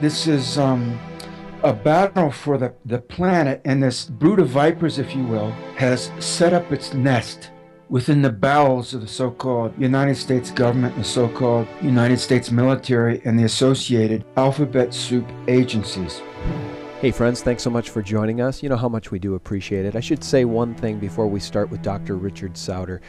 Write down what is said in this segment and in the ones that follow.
This is a battle for the planet, and this brood of vipers, if you will, has set up its nest within the bowels of the so-called United States government, the so-called United States military, and the associated alphabet soup agencies. Hey friends, thanks so much for joining us. You know how much we do appreciate it. I should say one thing before we start with Dr. Richard Sauder.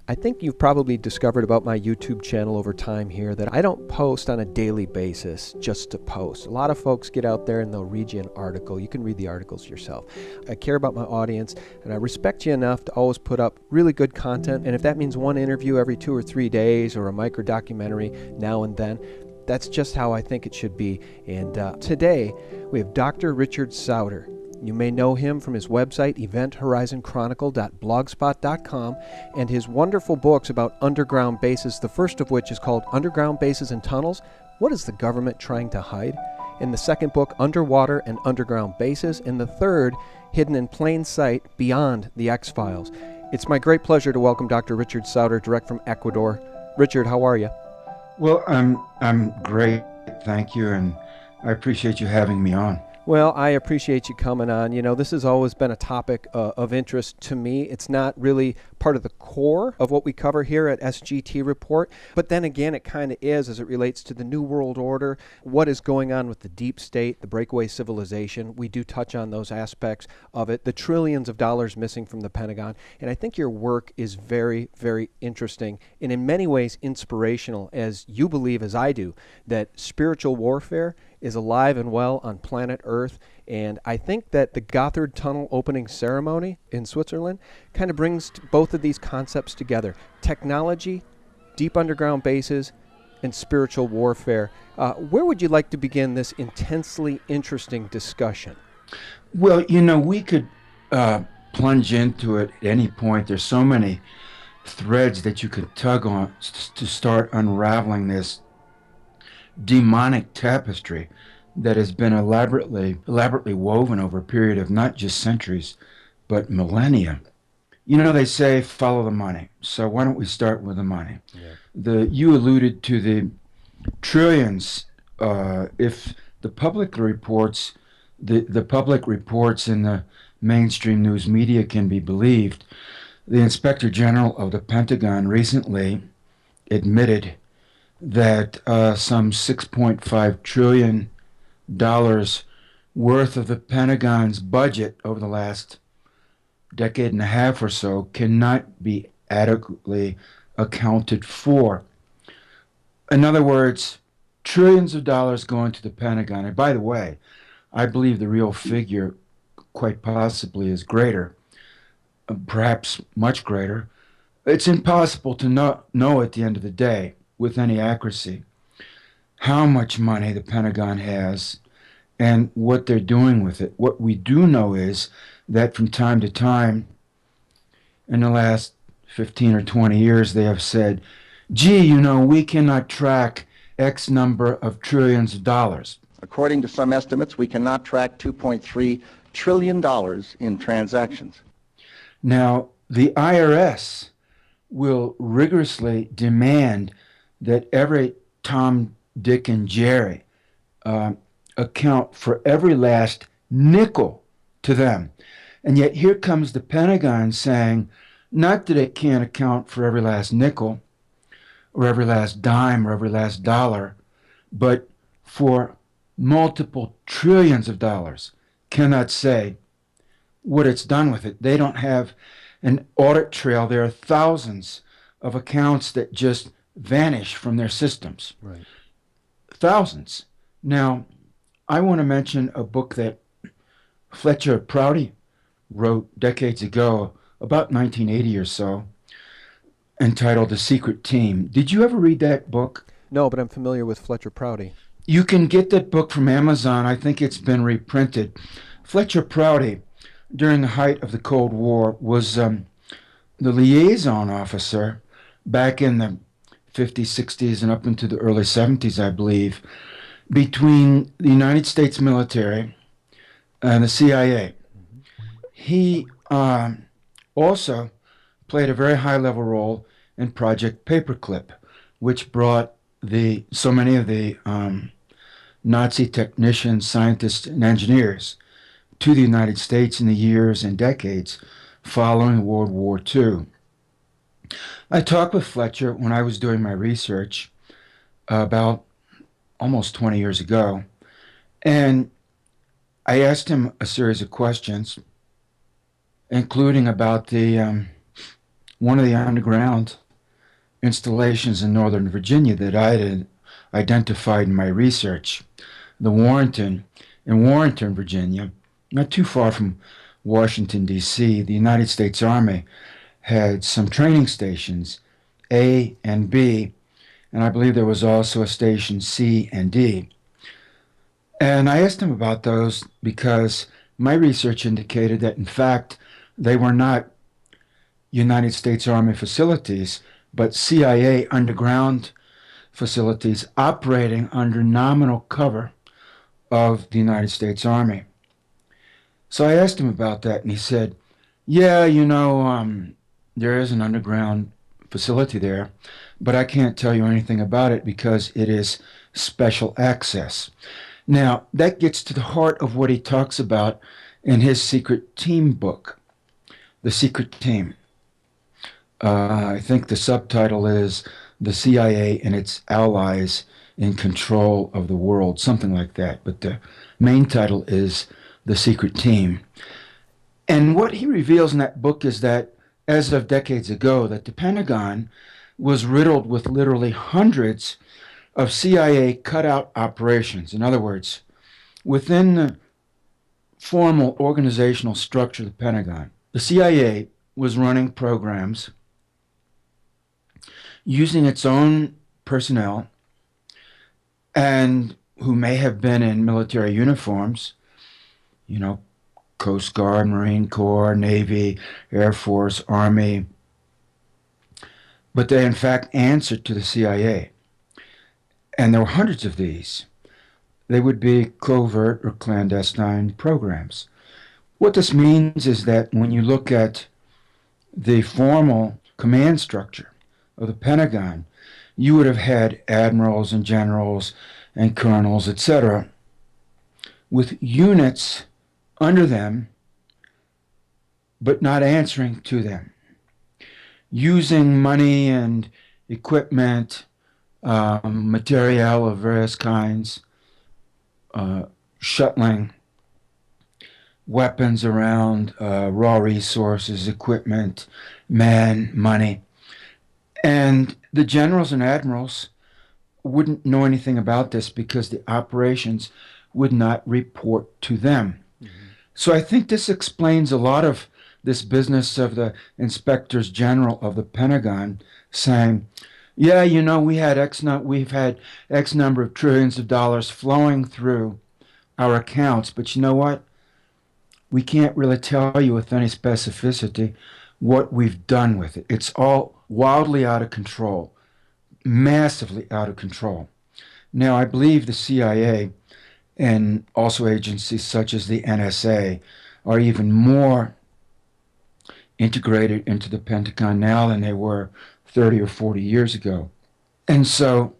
I think you've probably discovered about my YouTube channel over time here that I don't post on a daily basis just to post. A lot of folks get out there and they'll read you an article. You can read the articles yourself. I care about my audience and I respect you enough to always put up really good content. And if that means one interview every 2 or 3 days or a micro documentary now and then, that's just how I think it should be. And today we have Dr. Richard Sauder. You may know him from his website, eventhorizon.blogspot.com, and his wonderful books about underground bases, the first of which is called Underground Bases and Tunnels. What is the government trying to hide? In the second book, Underwater and Underground Bases, and the third, Hidden in Plain Sight, Beyond the X-Files. It's my great pleasure to welcome Dr. Richard Sauder, direct from Ecuador. Richard, how are you? Well, I'm great, thank you, and I appreciate you having me on. Well, I appreciate you coming on. This has always been a topic of interest to me. It's not really part of the core of what we cover here at SGT Report, but then again, it kind of is as it relates to the New World Order, what is going on with the deep state, the breakaway civilization. We do touch on those aspects of it, the trillions of dollars missing from the Pentagon, and I think your work is very, very interesting and in many ways inspirational, as you believe, as I do, that spiritual warfare is alive and well on planet Earth. And I think that the Gotthard Tunnel opening ceremony in Switzerland kind of brings both of these concepts together. Technology, deep underground bases, and spiritual warfare. Where would you like to begin this intensely interesting discussion? Well, we could plunge into it at any point. There's so many threads that you could tug on to start unraveling this demonic tapestry that has been elaborately woven over a period of not just centuries, but millennia. They say follow the money. So why don't we start with the money? Yeah. You alluded to the trillions. If the public reports, the public reports in the mainstream news media can be believed, the Inspector General of the Pentagon recently admitted that some $6.5 trillion worth of the Pentagon's budget over the last decade and a half or so cannot be adequately accounted for. In other words, trillions of dollars going to the Pentagon. And by the way, I believe the real figure quite possibly is greater, perhaps much greater. It's impossible to know at the end of the day with any accuracy how much money the Pentagon has and what they're doing with it. What we do know is that from time to time in the last 15 or 20 years they have said, gee, we cannot track X number of trillions of dollars. According to some estimates, we cannot track $2.3 trillion in transactions. Now, the IRS will rigorously demand that every Tom, Dick, and Jerry account for every last nickel to them. And yet here comes the Pentagon saying, not that it can't account for every last nickel, or every last dime, or every last dollar, but for multiple trillions of dollars, cannot say what it's done with it. They don't have an audit trail. There are thousands of accounts that just vanish from their systems. Right. Thousands. Now, I want to mention a book that Fletcher Prouty wrote decades ago, about 1980 or so, entitled The Secret Team. Did you ever read that book? No, but I'm familiar with Fletcher Prouty. You can get that book from Amazon. I think it's been reprinted. Fletcher Prouty, during the height of the Cold War, was the liaison officer back in the 50s, 60s, and up into the early 70s, I believe, between the United States military and the CIA. He also played a very high-level role in Project Paperclip, which brought so many of the Nazi technicians, scientists, and engineers to the United States in the years and decades following World War II. I talked with Fletcher when I was doing my research about almost 20 years ago, and I asked him a series of questions, including about the one of the underground installations in Northern Virginia that I had identified in my research, the Warrenton, in Warrenton, Virginia, not too far from Washington, D.C. The United States Army had some training stations, A and B, and I believe there was also a station C and D. And I asked him about those because my research indicated that, in fact, they were not United States Army facilities, but CIA underground facilities operating under nominal cover of the United States Army. So I asked him about that, and he said, yeah, there is an underground facility there, but I can't tell you anything about it because it is special access. Now, that gets to the heart of what he talks about in his Secret Team book, The Secret Team. I think the subtitle is The CIA and Its Allies in Control of the World, something like that. But the main title is The Secret Team. And what he reveals in that book is that, as of decades ago, that the Pentagon was riddled with literally hundreds of CIA cutout operations. In other words, within the formal organizational structure of the Pentagon, the CIA was running programs using its own personnel and who may have been in military uniforms, Coast Guard, Marine Corps, Navy, Air Force, Army, but they in fact answered to the CIA. And there were hundreds of these. They would be covert or clandestine programs. What this means is that when you look at the formal command structure of the Pentagon, you would have had admirals and generals and colonels, etc., with units under them, but not answering to them, using money and equipment, material of various kinds, shuttling weapons around, raw resources, equipment, men, money. And the generals and admirals wouldn't know anything about this because the operations would not report to them. Mm-hmm. So I think this explains a lot of this business of the inspectors general of the Pentagon saying, yeah, we've had X number of trillions of dollars flowing through our accounts, but you know what? We can't really tell you with any specificity what we've done with it. It's all wildly out of control, massively out of control. Now, I believe the CIA and also agencies such as the NSA are even more integrated into the Pentagon now than they were 30 or 40 years ago. And so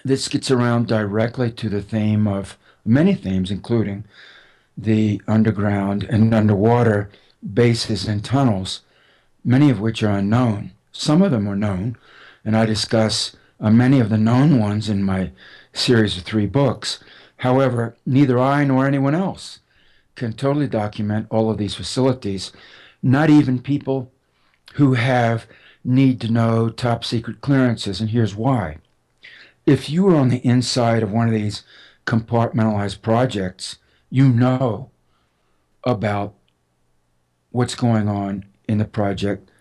this gets around directly to the theme of many themes, including the underground and underwater bases and tunnels, many of which are unknown. Some of them are known, and I discuss many of the known ones in my series of 3 books. However, neither I nor anyone else can totally document all of these facilities, not even people who have need-to-know top-secret clearances, and here's why. If you were on the inside of one of these compartmentalized projects, you know about what's going on in the project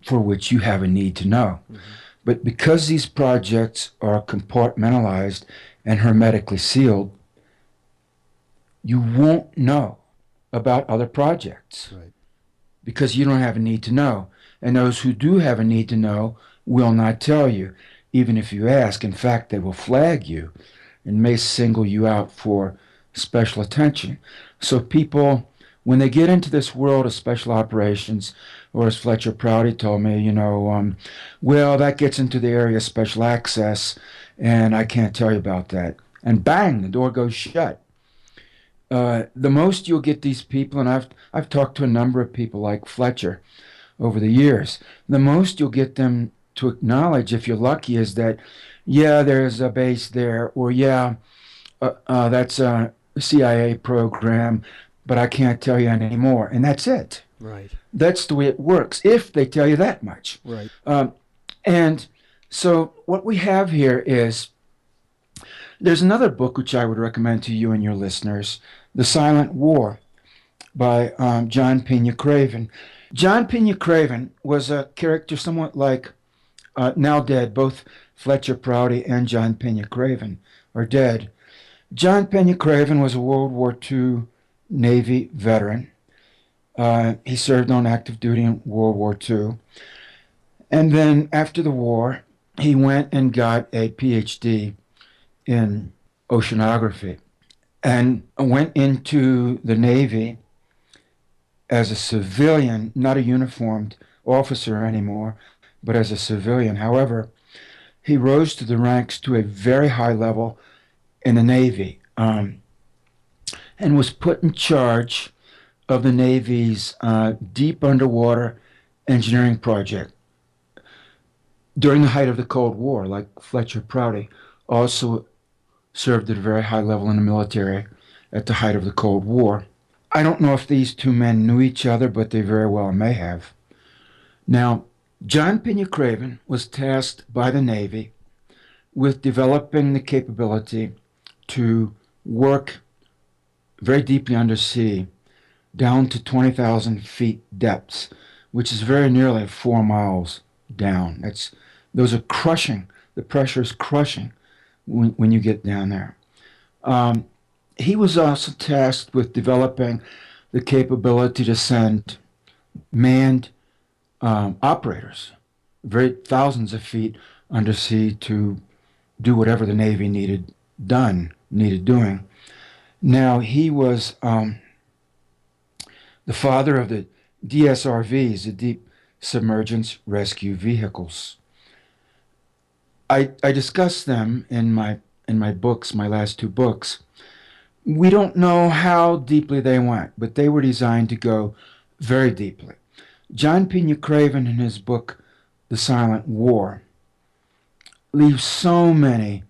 for which you have a need to know. Mm-hmm. But because these projects are compartmentalized and hermetically sealed, you won't know about other projects. Right. Because you don't have a need to know. And those who do have a need to know will not tell you, even if you ask. In fact, they will flag you and may single you out for special attention. So people, when they get into this world of special operations, or as Fletcher Prouty told me, well, that gets into the area of special access, and I can't tell you about that. and bang, the door goes shut. The most you'll get these people, and I've talked to a number of people like Fletcher over the years, the most you'll get them to acknowledge, if you're lucky, is that, yeah, there's a base there, or yeah, that's a CIA program, but I can't tell you anymore, and that's it. Right. That's the way it works, if they tell you that much. Right. And so what we have here is, there's another book which I would recommend to you and your listeners, The Silent War by John Pena Craven. John Pena Craven was a character somewhat like, now dead, both Fletcher Prouty and John Pena Craven are dead. John Pena Craven was a World War II Navy veteran. He served on active duty in World War II. And then after the war, he went and got a PhD in oceanography and went into the Navy as a civilian, not a uniformed officer anymore, but as a civilian. However, he rose to the ranks to a very high level in the Navy, and was put in charge of the Navy's deep underwater engineering project during the height of the Cold War, like Fletcher Prouty also served at a very high level in the military at the height of the Cold War. I don't know if these two men knew each other, but they very well may have. Now, John Pena Craven was tasked by the Navy with developing the capability to work very deeply undersea, down to 20,000 feet depths, which is very nearly 4 miles down. Those are crushing. The pressure is crushing when you get down there. He was also tasked with developing the capability to send manned operators, thousands of feet undersea, to do whatever the Navy needed doing. Now, he was the father of the DSRVs, the Deep Submergence Rescue Vehicles. I discuss them in my books, my last two books. We don't know how deeply they went, but they were designed to go very deeply. John Pena Craven, in his book, The Silent War, leaves so many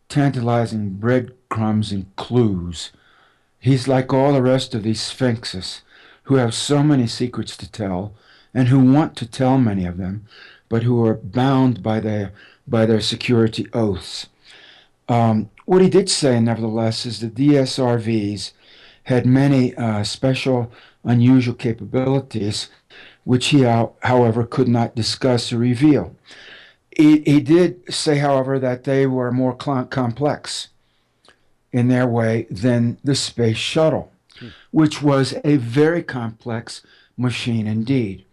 tantalizing breadcrumbs and clues. He's like all the rest of these sphinxes who have so many secrets to tell, and who want to tell many of them, but who are bound by their security oaths. What he did say, nevertheless, is that DSRVs had many special, unusual capabilities, which he, however, could not discuss or reveal. He did say, however, that they were more complex in their way than the space shuttle, which was a very complex machine indeed.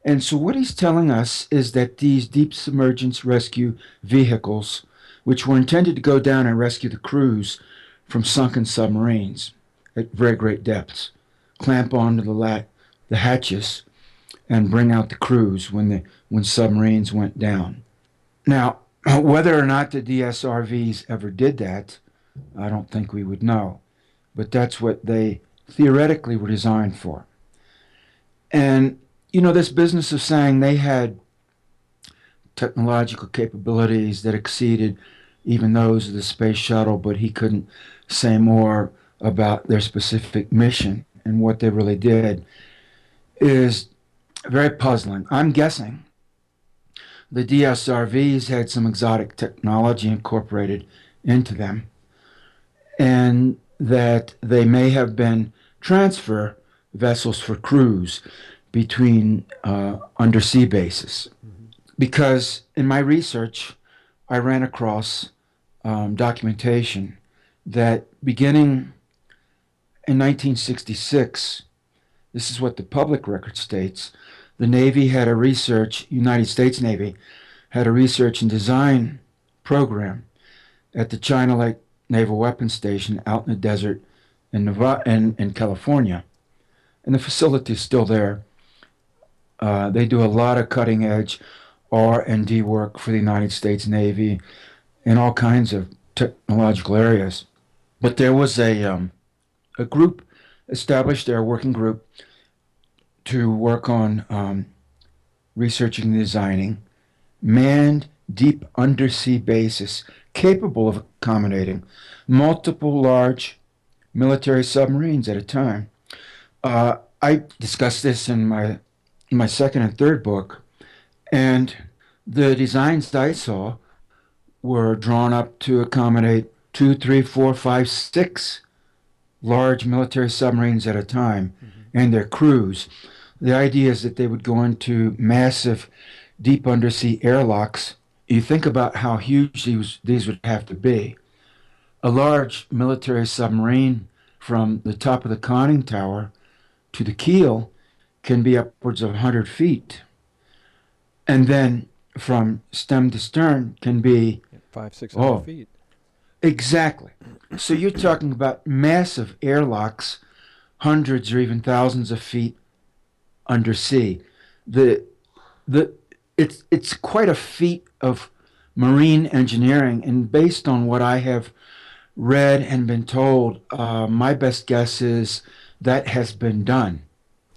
And so what he's telling us is that these deep submergence rescue vehicles, which were intended to go down and rescue the crews from sunken submarines at very great depths, clamp onto the hatches, and bring out the crews when submarines went down. Now, whether or not the DSRVs ever did that, I don't think we would know. But that's what they theoretically were designed for. And, this business of saying they had technological capabilities that exceeded even those of the space shuttle, but he couldn't say more about their specific mission and what they really did, is very puzzling. I'm guessing the DSRVs had some exotic technology incorporated into them, and that they may have been transfer vessels for crews between undersea bases. Because in my research, I ran across documentation that beginning in 1966, this is what the public record states, the Navy had United States Navy had a research and design program at the China Lake Naval Weapons Station out in the desert in California. And the facility is still there. They do a lot of cutting edge R&D work for the United States Navy in all kinds of technological areas. But there was a group established, a working group, to work on researching and designing manned deep undersea bases capable of accommodating multiple large military submarines at a time. I discussed this in my second and third book, and the designs I saw were drawn up to accommodate two, three, four, five, six large military submarines at a time and their crews. The idea is that they would go into massive deep undersea airlocks. You think about how huge these would have to be. A large military submarine from the top of the conning tower to the keel can be upwards of 100 feet. And then from stem to stern can be 500-600 feet. Exactly. So you're talking about massive airlocks, hundreds or even thousands of feet undersea. It's quite a feat of marine engineering, and based on what I have read and been told, my best guess is that has been done.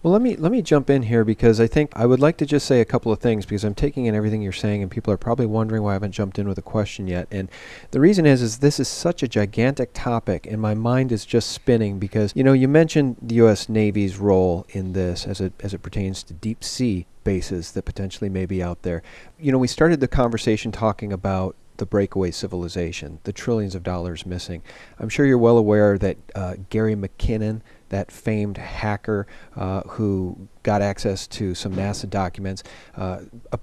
Well, let me jump in here, because I think I would like to just say a couple of things, because I'm taking in everything you're saying, and people are probably wondering why I haven't jumped in with a question yet. And the reason is this is such a gigantic topic, and my mind is just spinning, because you mentioned the U.S. Navy's role in this as it pertains to deep sea bases that potentially may be out there. We started the conversation talking about the breakaway civilization, the trillions of dollars missing. I'm sure you're well aware that Gary McKinnon, that famed hacker who got access to some NASA documents,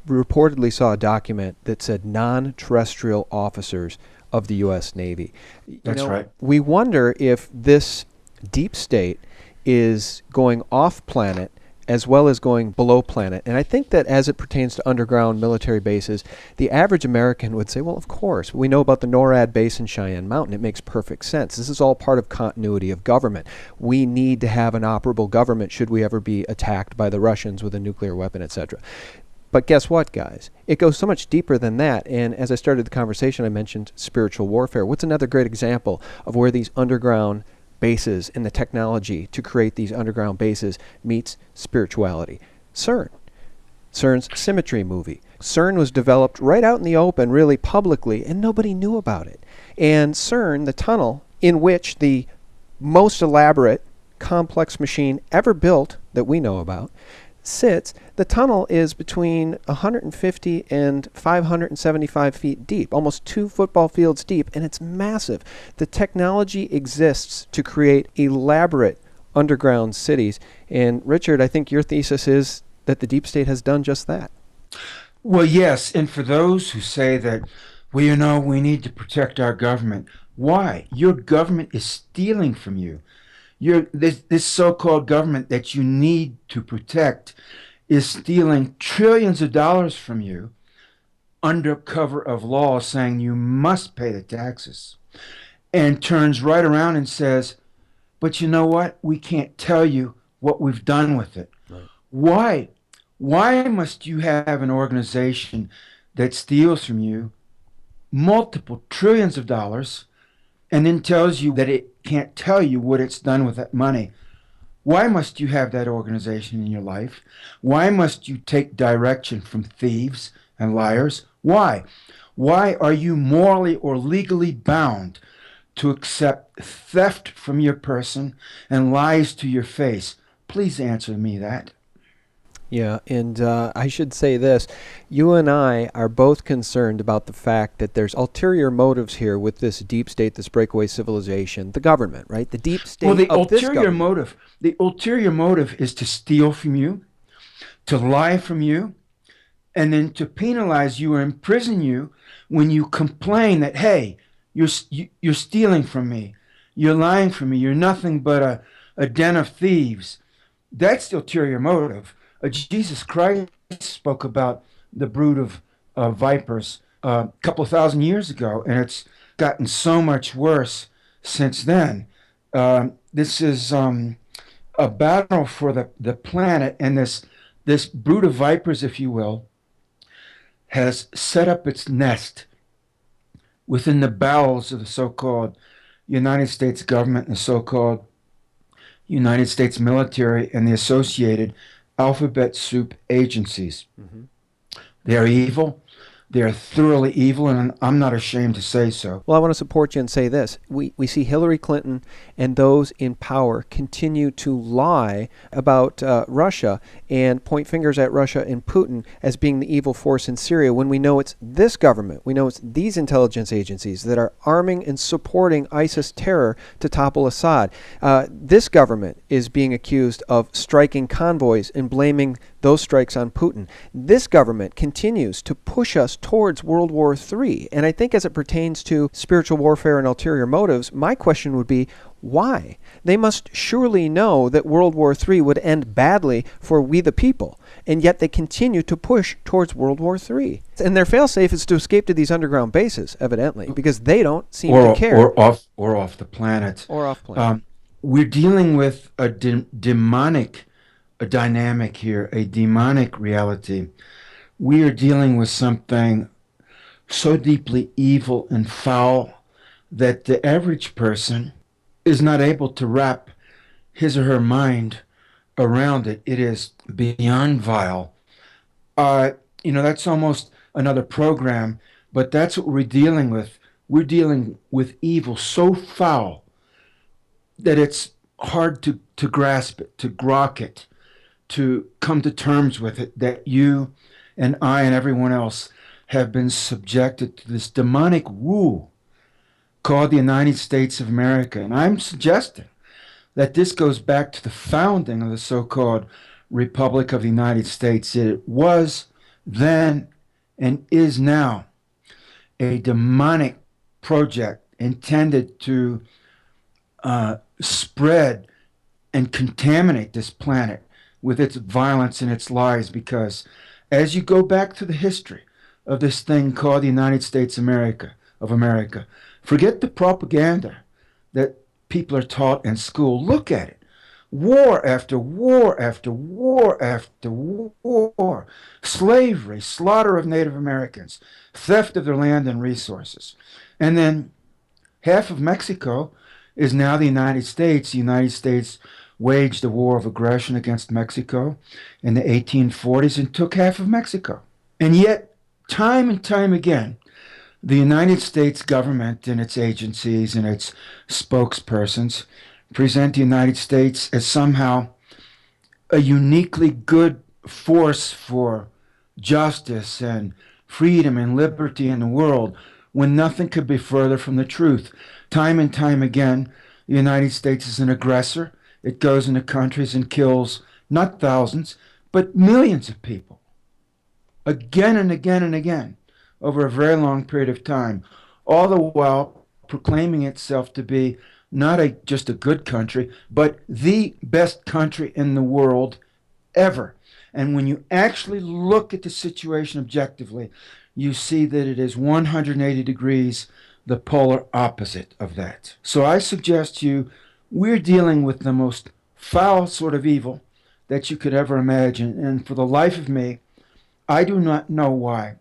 reportedly saw a document that said non-terrestrial officers of the U.S. Navy. That's right. We wonder if this deep state is going off-planet as well as going below planet. And I think that as it pertains to underground military bases, the average American would say, well, of course, we know about the NORAD base in Cheyenne Mountain. It makes perfect sense. This is all part of continuity of government. We need to have an operable government should we ever be attacked by the Russians with a nuclear weapon, etc. But guess what, guys? It goes so much deeper than that. And as I started the conversation, I mentioned spiritual warfare. What's another great example of where these underground bases and the technology to create these underground bases meets spirituality? CERN. CERN's Symmetry movie. CERN was developed right out in the open, really publicly, and nobody knew about it. And CERN, the tunnel in which the most elaborate, complex machine ever built that we know about sits, the tunnel is between 150 and 575 feet deep, almost 2 football fields deep, and it's massive. The technology exists to create elaborate underground cities. And Richard, I think your thesis is that the deep state has done just that. Well, yes, and for those who say that, well, we need to protect our government. Why? Your government is stealing from you. This so-called government that you need to protect is stealing trillions of dollars from you under cover of law, saying you must pay the taxes, and turns right around and says, but you know what? We can't tell you what we've done with it. Right. Why? Why must you have an organization that steals from you multiple trillions of dollars and then tells you that it can't tell you what it's done with that money? Why must you have that organization in your life? Why must you take direction from thieves and liars? Why? Why are you morally or legally bound to accept theft from your person and lies to your face? Please answer me that. Yeah, and I should say this. You and I are both concerned about the fact that there's ulterior motives here with this deep state, this breakaway civilization, the government, right? The deep state of this government. The ulterior motive is to steal from you, to lie from you, and then to penalize you or imprison you when you complain that, hey, you're stealing from me, you're lying from me, you're nothing but a den of thieves. That's the ulterior motive. Jesus Christ spoke about the brood of vipers a couple of thousand years ago, and it's gotten so much worse since then. This is a battle for the planet, and this brood of vipers, if you will, has set up its nest within the bowels of the so-called United States government and the so-called United States military and the associated alphabet soup agencies. Mm-hmm. They are evil. They are thoroughly evil, and I'm not ashamed to say so. Well, I want to support you and say this. We see Hillary Clinton and those in power continue to lie about Russia and point fingers at Russia and Putin as being the evil force in Syria when we know it's this government, we know it's these intelligence agencies that are arming and supporting ISIS terror to topple Assad. This government is being accused of striking convoys and blaming those strikes on Putin. This government continues to push us towards World War III. And I think as it pertains to spiritual warfare and ulterior motives, my question would be, why? They must surely know that World War III would end badly for we the people, and yet they continue to push towards World War III. And their failsafe is to escape to these underground bases, evidently, because they don't seem to care. Or off the planet. Or off planet. We're dealing with a demonic dynamic here, a demonic reality. We are dealing with something so deeply evil and foul that the average person is not able to wrap his or her mind around it. It is beyond vile. That's almost another program, but that's what we're dealing with. We're dealing with evil so foul that it's hard to grasp it, to grok it, to come to terms with it, that you and I and everyone else have been subjected to this demonic rule called the United States of America. And I'm suggesting that this goes back to the founding of the so-called Republic of the United States. It was then and is now a demonic project intended to spread and contaminate this planet with its violence and its lies, because as you go back to the history of this thing called the United States of America, forget the propaganda that people are taught in school. Look at it. War after war after war after war. Slavery, slaughter of Native Americans, theft of their land and resources. And then half of Mexico is now the United States. The United States waged a war of aggression against Mexico in the 1840s and took half of Mexico. And yet, time and time again, the United States government and its agencies and its spokespersons present the United States as somehow a uniquely good force for justice and freedom and liberty in the world, when nothing could be further from the truth. Time and time again, the United States is an aggressor. It goes into countries and kills not thousands, but millions of people, again and again and again, over a very long period of time, all the while proclaiming itself to be not just a good country, but the best country in the world ever. And when you actually look at the situation objectively, you see that it is 180 degrees the polar opposite of that. So I suggest to you, we're dealing with the most foul sort of evil that you could ever imagine. And for the life of me, I do not know why,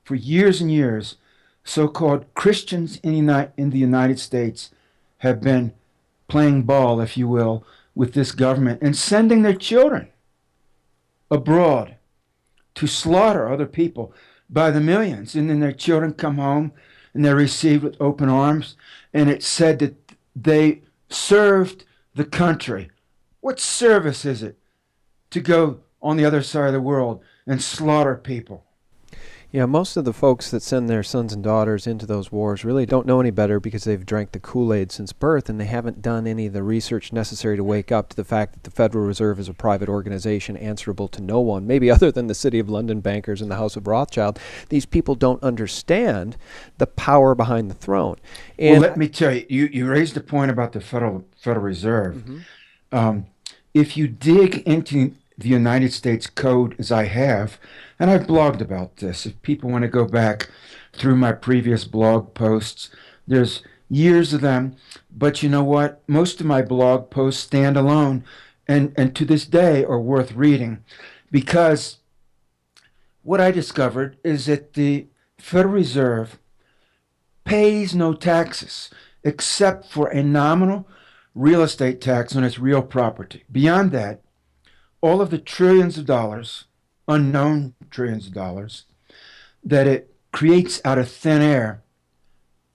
for years and years, so-called Christians in the United States have been playing ball, if you will, with this government and sending their children abroad to slaughter other people by the millions. And then their children come home and they're received with open arms. And it's said that they served the country. What service is it to go on the other side of the world and slaughter people? Yeah, most of the folks that send their sons and daughters into those wars really don't know any better because they've drank the Kool-Aid since birth, and they haven't done any of the research necessary to wake up to the fact that the Federal Reserve is a private organization answerable to no one, maybe other than the City of London bankers and the House of Rothschild. These people don't understand the power behind the throne. And well, let me tell you, you raised a point about the Federal Reserve. Mm-hmm. If you dig into the United States Code, as I have, and I've blogged about this. If people want to go back through my previous blog posts, there's years of them. But you know what? Most of my blog posts stand alone and to this day are worth reading, because what I discovered is that the Federal Reserve pays no taxes except for a nominal real estate tax on its real property. Beyond that, all of the trillions of dollars, unknown trillions of dollars, that it creates out of thin air,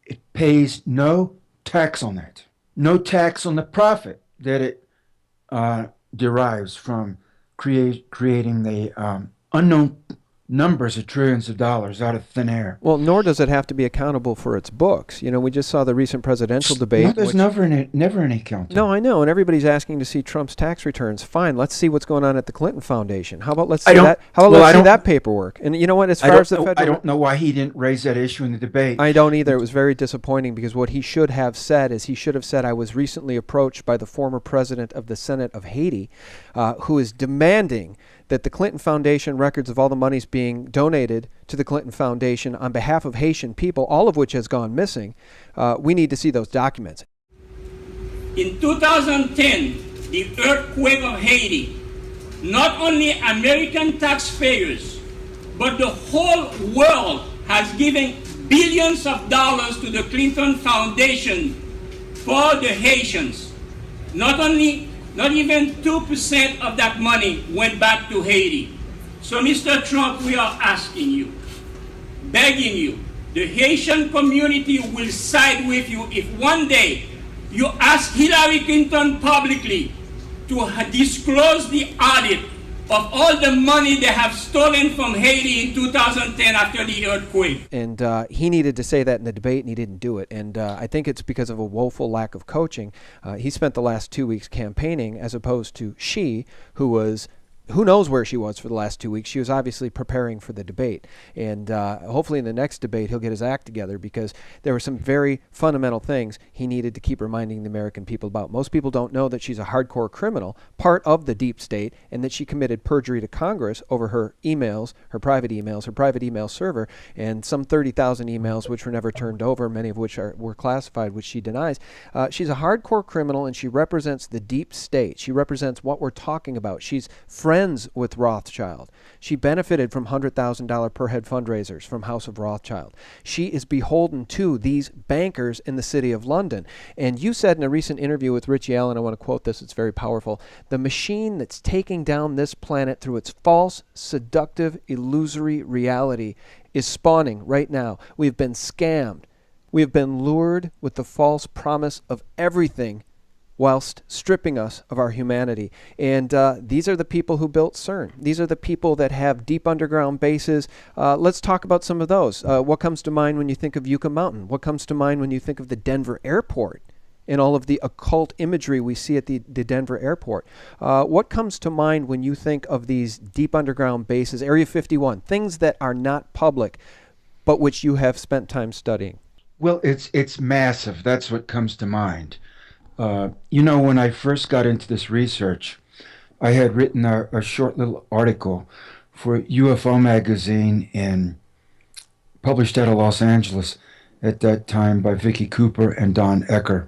it pays no tax on that. No tax on the profit that it derives from creating the unknown numbers of trillions of dollars out of thin air. Well, nor does it have to be accountable for its books. You know, we just saw the recent presidential debate. No, there's never any accounting. No, I know, and everybody's asking to see Trump's tax returns. Fine, let's see what's going on at the Clinton Foundation. How about let's see that? How about let's see that paperwork? And you know what? As far as the federal, I don't know why he didn't raise that issue in the debate. I don't either. It was very disappointing because what he should have said is he should have said, "I was recently approached by the former president of the Senate of Haiti, who is demanding that the Clinton Foundation records of all the monies being donated to the Clinton Foundation on behalf of Haitian people, all of which has gone missing. We need to see those documents." In 2010, the earthquake of Haiti, not only American taxpayers, but the whole world has given billions of dollars to the Clinton Foundation for the Haitians. Not even 2% of that money went back to Haiti. So, Mr. Trump, we are asking you, begging you, the Haitian community will side with you if one day you ask Hillary Clinton publicly to disclose the audit of all the money they have stolen from Haiti in 2010 after the earthquake. And he needed to say that in the debate, and he didn't do it. And I think it's because of a woeful lack of coaching. He spent the last 2 weeks campaigning, as opposed to she, who was, who knows where she was for the last 2 weeks. She was obviously preparing for the debate. And hopefully in the next debate he'll get his act together, because there were some very fundamental things he needed to keep reminding the American people about. Most people don't know that she's a hardcore criminal, part of the deep state, and that she committed perjury to Congress over her emails, her private email server, and some 30,000 emails which were never turned over, many of which were classified, which she denies. She's a hardcore criminal, and she represents the deep state. She represents what we're talking about. She's friends with Rothschild. She benefited from $100,000 per head fundraisers from House of Rothschild. She is beholden to these bankers in the city of London. And you said in a recent interview with Richie Allen, I want to quote this, it's very powerful, "The machine that's taking down this planet through its false, seductive, illusory reality is spawning right now. We've been scammed. We have been lured with the false promise of everything whilst stripping us of our humanity." And these are the people who built CERN. These are the people that have deep underground bases. Let's talk about some of those. What comes to mind when you think of Yucca Mountain? What comes to mind when you think of the Denver airport and all of the occult imagery we see at the Denver airport? What comes to mind when you think of these deep underground bases, Area 51, things that are not public, but which you have spent time studying? Well, it's massive. That's what comes to mind. You know, when I first got into this research, I had written a short little article for UFO magazine and published out of Los Angeles at that time by Vicky Cooper and Don Ecker.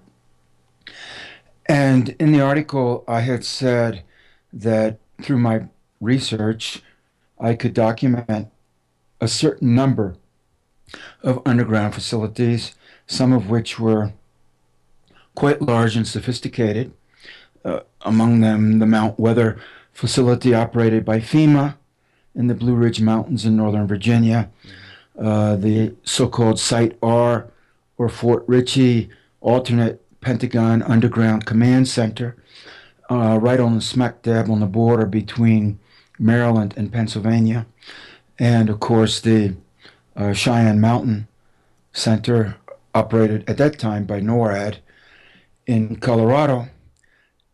And in the article, I had said that through my research, I could document a certain number of underground facilities, some of which were quite large and sophisticated, among them the Mount Weather facility operated by FEMA in the Blue Ridge Mountains in Northern Virginia, the so-called Site R, or Fort Ritchie alternate Pentagon Underground Command Center, right on the smack dab on the border between Maryland and Pennsylvania, and of course the Cheyenne Mountain Center, operated at that time by NORAD in Colorado,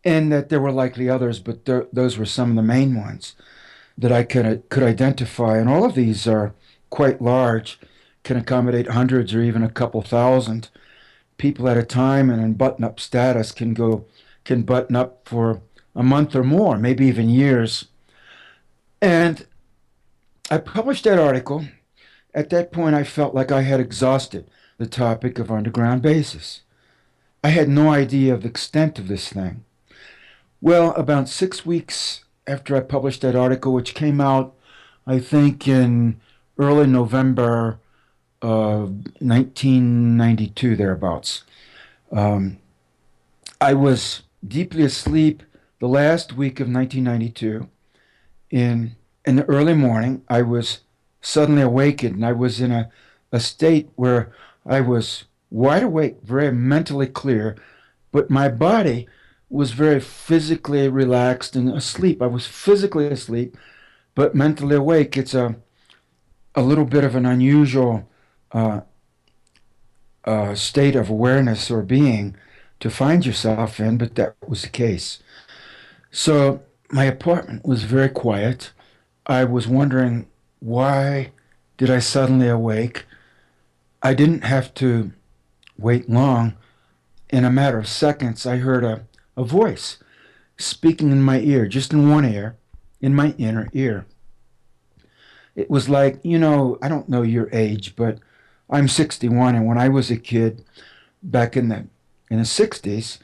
and that there were likely others, but those were some of the main ones that I could identify. And all of these are quite large, can accommodate hundreds or even a couple thousand people at a time, and in button-up status can button up for a month or more, maybe even years. And I published that article. At that point, I felt like I had exhausted the topic of underground bases. I had no idea of the extent of this thing. Well, about 6 weeks after I published that article, which came out, I think, in early November 1992, thereabouts. Um, I was deeply asleep the last week of 1992. In the early morning, I was suddenly awakened, and I was in a state where I was wide awake, very mentally clear, but my body was very physically relaxed and asleep. I was physically asleep, but mentally awake. It's a little bit of an unusual uh, state of awareness or being to find yourself in, but that was the case. So my apartment was very quiet. I was wondering, why did I suddenly awake? I didn't have to wait long. In a matter of seconds, I heard a voice speaking in my ear, just in one ear, in my inner ear. It was like, I don't know your age, but I'm 61, and when I was a kid back in the 60s,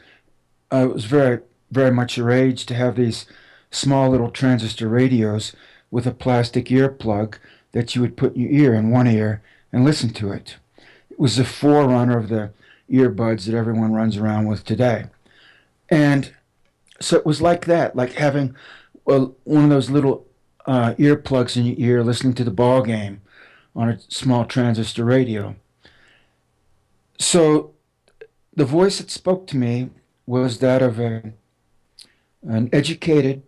it was very, very much your age to have these small little transistor radios with a plastic earplug that you would put in your ear, in one ear, and listen to it. It was the forerunner of the earbuds that everyone runs around with today. And so it was like that, like having one of those little earplugs in your ear listening to the ball game on a small transistor radio. So the voice that spoke to me was that of an educated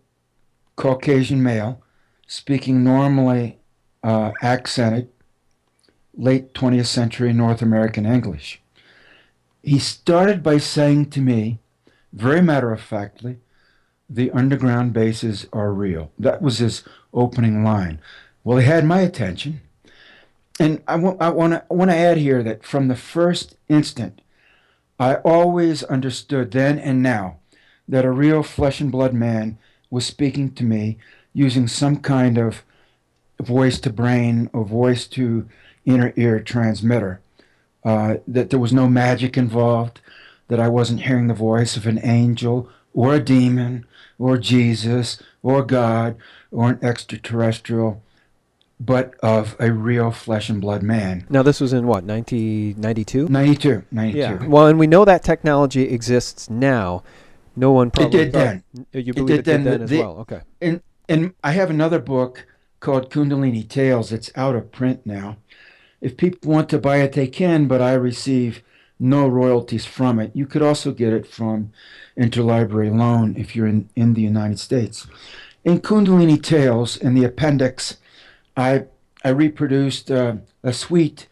Caucasian male speaking normally accented late 20th century North American English. He started by saying to me, very matter-of-factly, "The underground bases are real." That was his opening line. Well, he had my attention. And I want to add here that from the first instant, I always understood then and now that a real flesh and blood man was speaking to me using some kind of voice to brain or voice to inner ear transmitter. That there was no magic involved, that I wasn't hearing the voice of an angel or a demon or Jesus or God or an extraterrestrial, but of a real flesh and blood man. Now, this was in what, 1992? 92. Yeah. Well, and we know that technology exists now. No one probably It did then. You believe it did then as well. Okay. And I have another book called Kundalini Tales. It's out of print now. If people want to buy it, they can, but I receive no royalties from it. You could also get it from interlibrary loan if you're in the United States. In Kundalini Tales, in the appendix, I reproduced a suite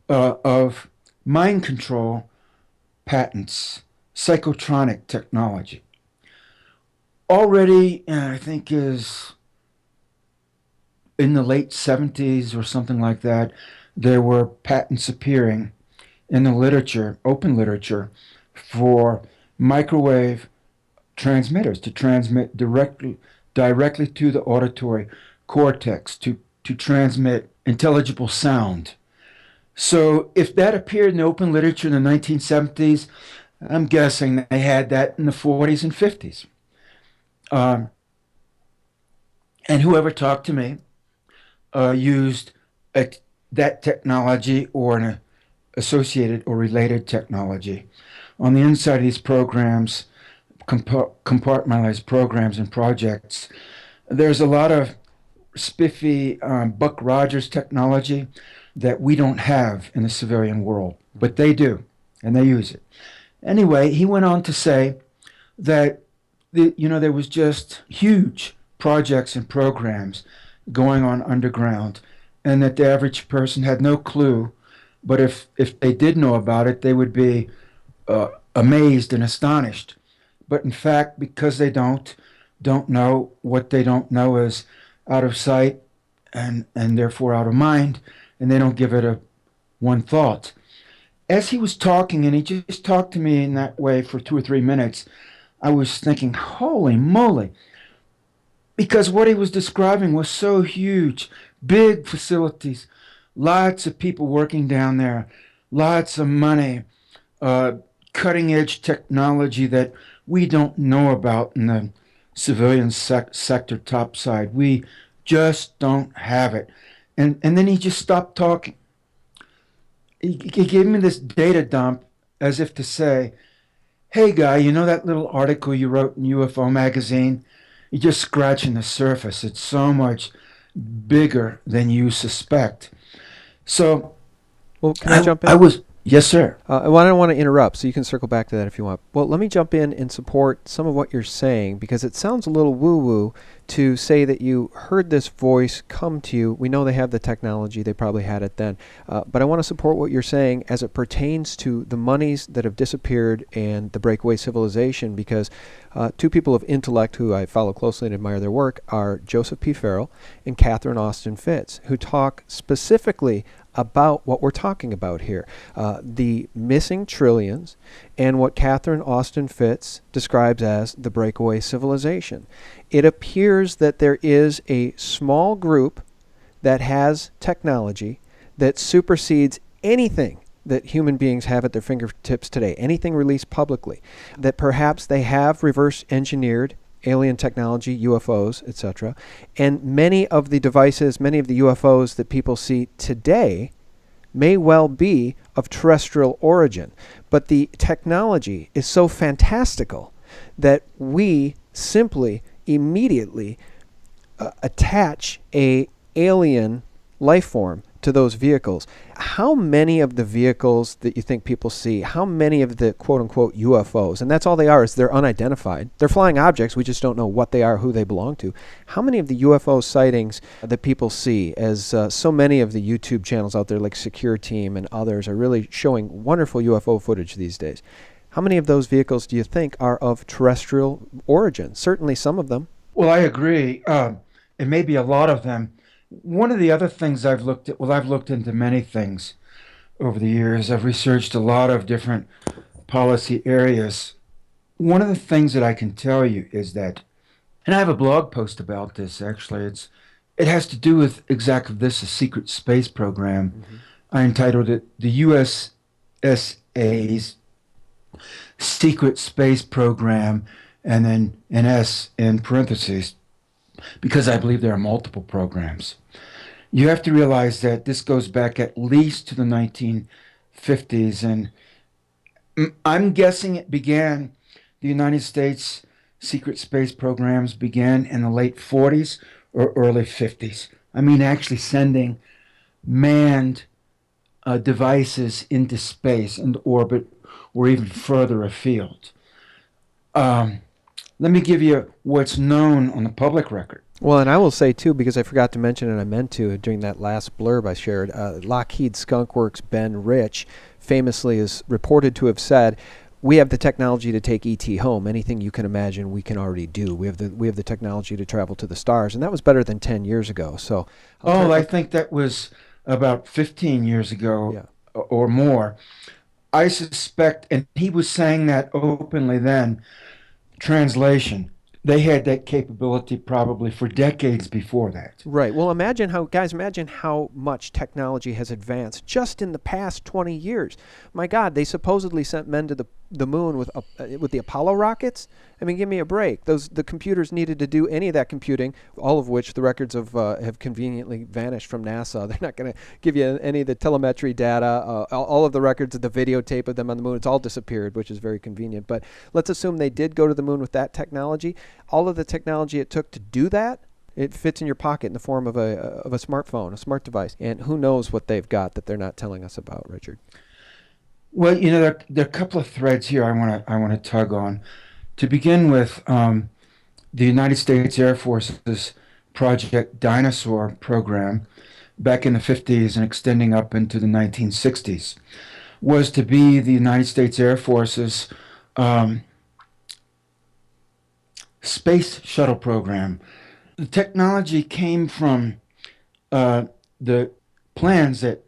of mind control patents, psychotronic technology. Already, I think is in the late 70s or something like that, there were patents appearing in the literature, open literature, for microwave transmitters to transmit directly to the auditory cortex, to transmit intelligible sound. So if that appeared in the open literature in the 1970s, I'm guessing they had that in the 40s and 50s. And whoever talked to me used that technology or an associated or related technology. On the inside of these programs, compartmentalized programs and projects, there's a lot of spiffy Buck Rogers technology that we don't have in the civilian world, but they do, and they use it. Anyway, he went on to say that there was just huge projects and programs going on underground, and that the average person had no clue, but if they did know about it, they would be amazed and astonished. But in fact, because they don't know, what they don't know is out of sight and therefore out of mind, and they don't give it one thought. As he was talking, and he just talked to me in that way for 2 or 3 minutes, I was thinking, holy moly, because what he was describing was so huge, big facilities, lots of people working down there, lots of money, cutting-edge technology that we don't know about in the civilian sector topside. We just don't have it. And then he just stopped talking. he gave me this data dump as if to say, hey, guy, you know that little article you wrote in UFO magazine? You're just scratching the surface. It's so much bigger than you suspect. So Well, can I jump in? I was, yes, sir. Well, I don't want to interrupt, so you can circle back to that if you want. Well, let me jump in and support some of what you're saying, because it sounds a little woo-woo to say that you heard this voice come to you. We know they have the technology. They probably had it then. But I want to support what you're saying as it pertains to the monies that have disappeared and the breakaway civilization, because two people of intellect who I follow closely and admire their work are Joseph P. Farrell and Catherine Austin Fitts, who talk specifically about what we're talking about here, the missing trillions and what Catherine Austin Fitts describes as the breakaway civilization. It appears that there is a small group that has technology that supersedes anything that human beings have at their fingertips today, anything released publicly, that perhaps they have reverse engineered alien technology, UFOs, etc. And many of the devices, many of the UFOs that people see today may well be of terrestrial origin. But the technology is so fantastical that we simply immediately attach a alien life form to those vehicles. How many of the vehicles that you think people see, how many of the quote-unquote UFOs, and that's all they are, is they're unidentified. They're flying objects, we just don't know what they are, who they belong to. How many of the UFO sightings that people see, as so many of the YouTube channels out there like Secure Team and others are really showing wonderful UFO footage these days. How many of those vehicles do you think are of terrestrial origin? Certainly some of them. Well, I agree. It may be a lot of them. One of the other things I've looked at, well, I've looked into many things over the years. I've researched a lot of different policy areas. One of the things that I can tell you is that, and I have a blog post about this actually, it has to do with exactly this, a secret space program. Mm-hmm. I entitled it The USSA's Secret Space Program, and then an S in parentheses, because I believe there are multiple programs. You have to realize that this goes back at least to the 1950s, and I'm guessing the United States secret space programs began in the late 40s or early 50s. I mean, actually sending manned devices into space, into orbit, or even further afield. Let me give you what's known on the public record. Well, and I will say, too, because I forgot to mention, and I meant to during that last blurb I shared, Lockheed Skunk Works' Ben Rich famously is reported to have said, we have the technology to take ET home. Anything you can imagine, we can already do. We have the technology to travel to the stars, and that was better than 10 years ago. So, I think that was about 15 years ago or more. I suspect, and he was saying that openly then, translation, they had that capability probably for decades before that. Right. Well, imagine how much technology has advanced just in the past 20 years. My God, they supposedly sent men to the moon with the Apollo rockets. I mean, give me a break. The computers needed to do any of that computing, all of which the records have conveniently vanished from NASA. They're not going to give you any of the telemetry data, all of the records of the videotape of them on the moon. It's all disappeared, which is very convenient. But let's assume they did go to the moon with that technology. All of the technology it took to do that, it fits in your pocket in the form of a smartphone, a smart device. And who knows what they've got that they're not telling us about, Richard. Well, there are a couple of threads here I want to tug on. To begin with, the United States Air Force's Project Dinosaur program back in the 50s and extending up into the 1960s was to be the United States Air Force's space shuttle program. The technology came from the plans that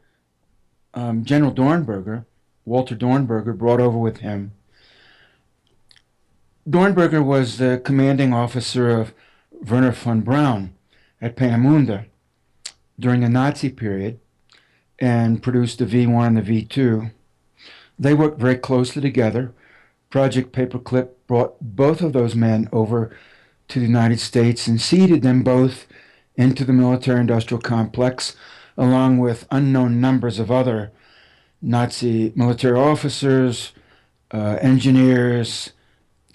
General Dornberger, Walter Dornberger, brought over with him. Dornberger was the commanding officer of Werner von Braun at Peenemünde during the Nazi period and produced the V1 and the V2. They worked very closely together. Project Paperclip brought both of those men over to the United States and seeded them both into the military-industrial complex, along with unknown numbers of other Nazi military officers, engineers,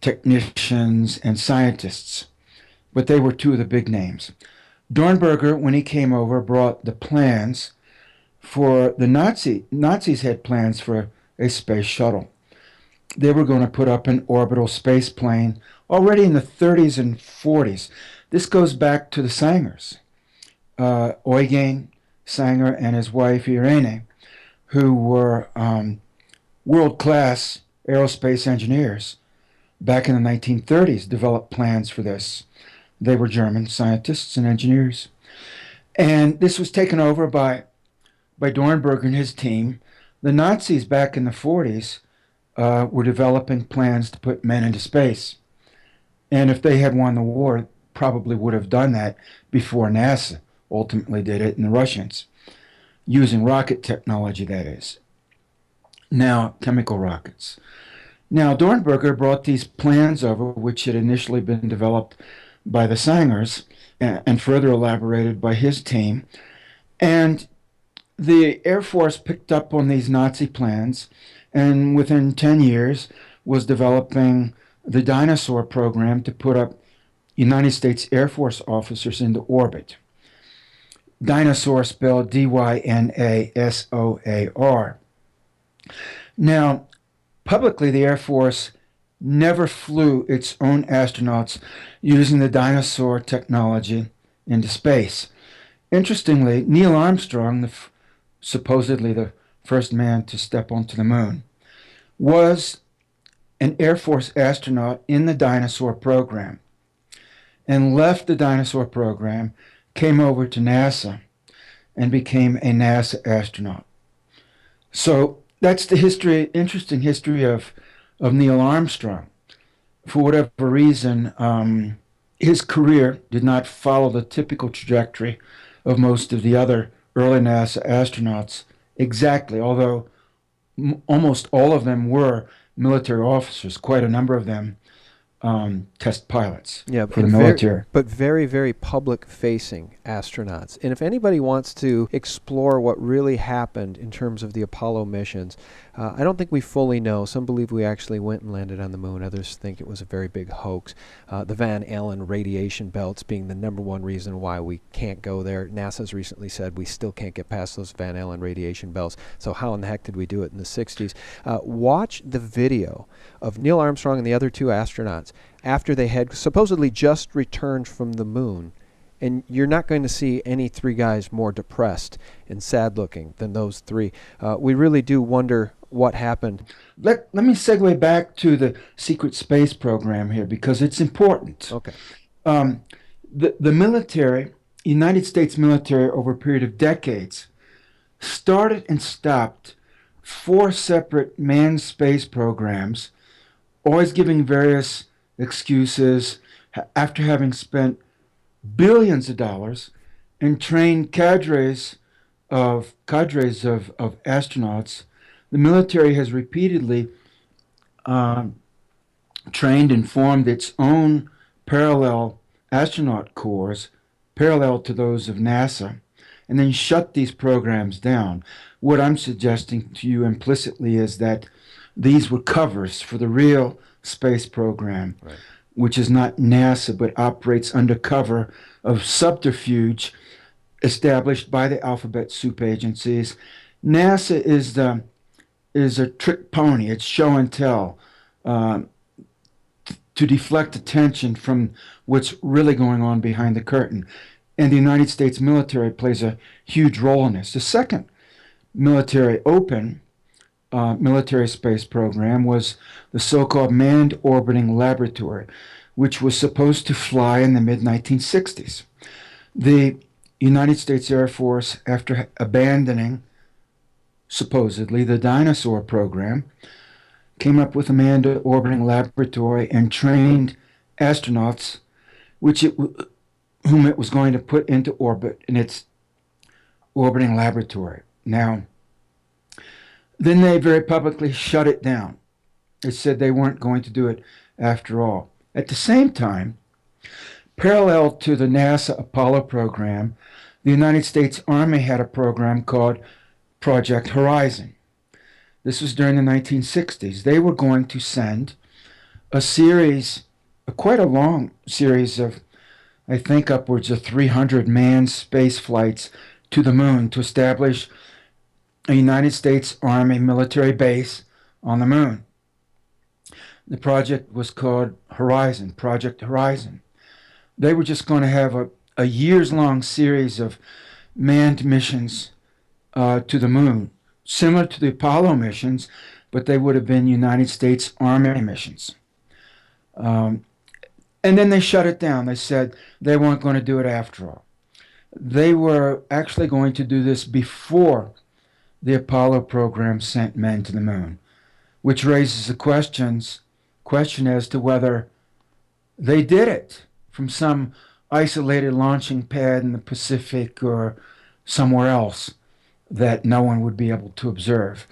technicians, and scientists. But they were two of the big names. Dornberger, when he came over, brought the plans for the Nazis had plans for a space shuttle. They were going to put up an orbital space plane already in the 30s and 40s. This goes back to the Sangers, Eugen Sanger and his wife Irene, who were world-class aerospace engineers back in the 1930s, developed plans for this. They were German scientists and engineers. And this was taken over by Dornberger and his team. The Nazis back in the 40s were developing plans to put men into space. And if they had won the war, probably would have done that before NASA ultimately did it, and the Russians, using rocket technology, that is. Now, chemical rockets. Now, Dornberger brought these plans over, which had initially been developed by the Sangers and further elaborated by his team. And the Air Force picked up on these Nazi plans and within 10 years was developing the Dinosaur program to put up United States Air Force officers into orbit. Dinosaur spelled D-Y-N-A-S-O-A-R. Now, publicly, the Air Force never flew its own astronauts using the Dinosaur technology into space. Interestingly, Neil Armstrong, supposedly the first man to step onto the moon, was an Air Force astronaut in the Dinosaur program and left the Dinosaur program, came over to NASA, and became a NASA astronaut. So that's the history, interesting history of Neil Armstrong. For whatever reason, his career did not follow the typical trajectory of most of the other early NASA astronauts exactly, although almost all of them were military officers, quite a number of them test pilots for the military. But very, very public-facing astronauts. And if anybody wants to explore what really happened in terms of the Apollo missions, I don't think we fully know. Some believe we actually went and landed on the moon. Others think it was a very big hoax. The Van Allen radiation belts being the #1 reason why we can't go there. NASA's recently said we still can't get past those Van Allen radiation belts. So how in the heck did we do it in the 60s? Watch the video of Neil Armstrong and the other two astronauts after they had supposedly just returned from the moon. And you're not going to see any three guys more depressed and sad-looking than those three. We really do wonder what happened. Let me segue back to the secret space program here because it's important. Okay. The military, United States military, over a period of decades, started and stopped 4 separate manned space programs, always giving various excuses after having spent billions of dollars and trained cadres of astronauts. The military has repeatedly trained and formed its own parallel astronaut corps, parallel to those of NASA, and then shut these programs down. What I'm suggesting to you implicitly is that these were covers for the real space program, right, which is not NASA but operates under cover of subterfuge established by the alphabet soup agencies. NASA is a trick pony. It's show and tell to deflect attention from what's really going on behind the curtain. And the United States military plays a huge role in this. The second military open military space program was the so-called Manned Orbiting Laboratory, which was supposed to fly in the mid-1960s. The United States Air Force, after abandoning, supposedly, the Dinosaur program, came up with a Manned Orbiting Laboratory and trained astronauts whom it was going to put into orbit in its orbiting laboratory. Now, then they very publicly shut it down. They said they weren't going to do it after all. At the same time, parallel to the NASA Apollo program, the United States Army had a program called Project Horizon. This was during the 1960s. They were going to send a series, quite a long series of, I think, upwards of 300 manned space flights to the moon to establish a United States Army military base on the moon. The project was called Horizon, Project Horizon. They were just going to have a years-long series of manned missions to the moon, similar to the Apollo missions, but they would have been United States Army missions. And then they shut it down. They said they weren't going to do it after all. They were actually going to do this before the Apollo program sent men to the moon, which raises the question as to whether they did it from some isolated launching pad in the Pacific or somewhere else that no one would be able to observe.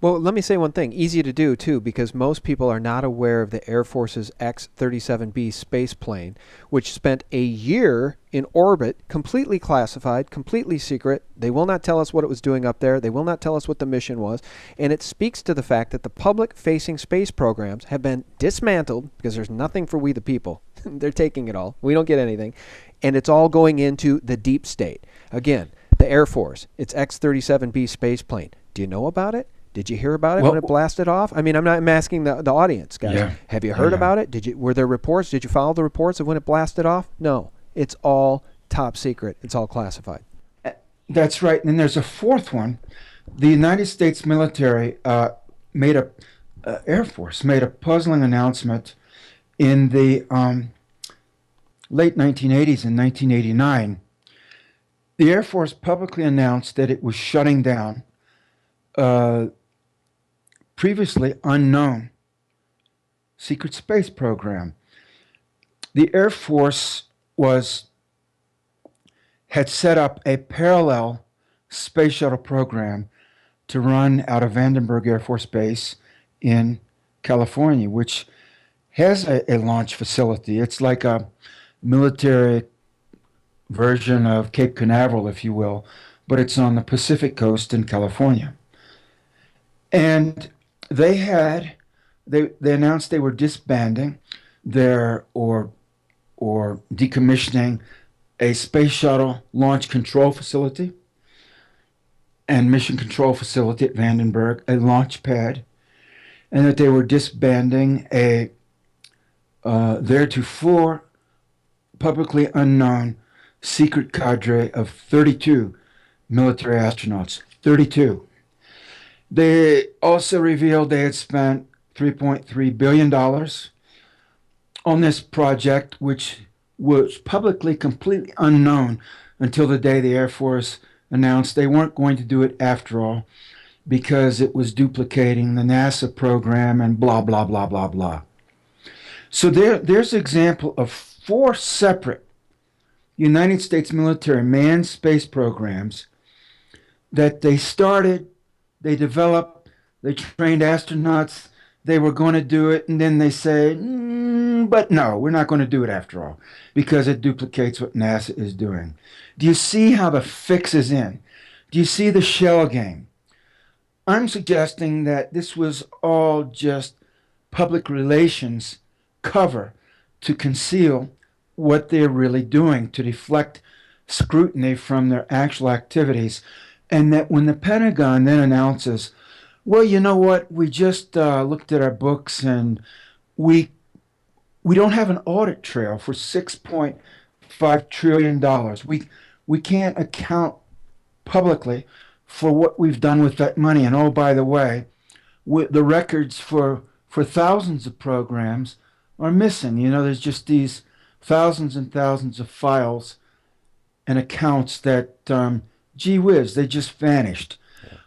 Well, let me say one thing, easy to do too, because most people are not aware of the Air Force's X-37B space plane, which spent a year in orbit, completely classified, completely secret. They will not tell us what it was doing up there. They will not tell us what the mission was. And it speaks to the fact that the public-facing space programs have been dismantled because there's nothing for we the people. They're taking it all. We don't get anything. And it's all going into the deep state. Again, the Air Force, its X-37B space plane. Do you know about it? Did you hear about it when it blasted off? I mean, I'm asking the audience, guys. Yeah. Have you heard about it? Were there reports? Did you follow the reports of when it blasted off? No. It's all top secret. It's all classified. That's right. And then there's a fourth one. The United States military Air Force made a puzzling announcement in the late 1980s and 1989. The Air Force publicly announced that it was shutting down previously unknown secret space program. The Air Force had set up a parallel space shuttle program to run out of Vandenberg Air Force Base in California, which has a launch facility. It's like a military version of Cape Canaveral, if you will, but it's on the Pacific coast in California. And they announced they were disbanding or decommissioning a space shuttle launch control facility and mission control facility at Vandenberg, a launch pad, and that they were disbanding a theretofore publicly unknown secret cadre of 32 military astronauts. 32. They also revealed they had spent $3.3 billion on this project, which was publicly completely unknown until the day the Air Force announced they weren't going to do it after all because it was duplicating the NASA program and blah, blah, blah, blah, blah. So there's an example of 4 separate United States military manned space programs that they started, they developed, they trained astronauts, they were going to do it, and then they say, but no, we're not going to do it after all, because it duplicates what NASA is doing. Do you see how the fix is in? Do you see the shell game? I'm suggesting that this was all just public relations cover to conceal what they're really doing, to deflect scrutiny from their actual activities. And that when the Pentagon then announces, well, you know what, we just looked at our books and we don't have an audit trail for $6.5 trillion. We can't account publicly for what we've done with that money. And oh, by the way, the records for thousands of programs are missing. You know, there's just these thousands and thousands of files and accounts that, gee whiz, they just vanished.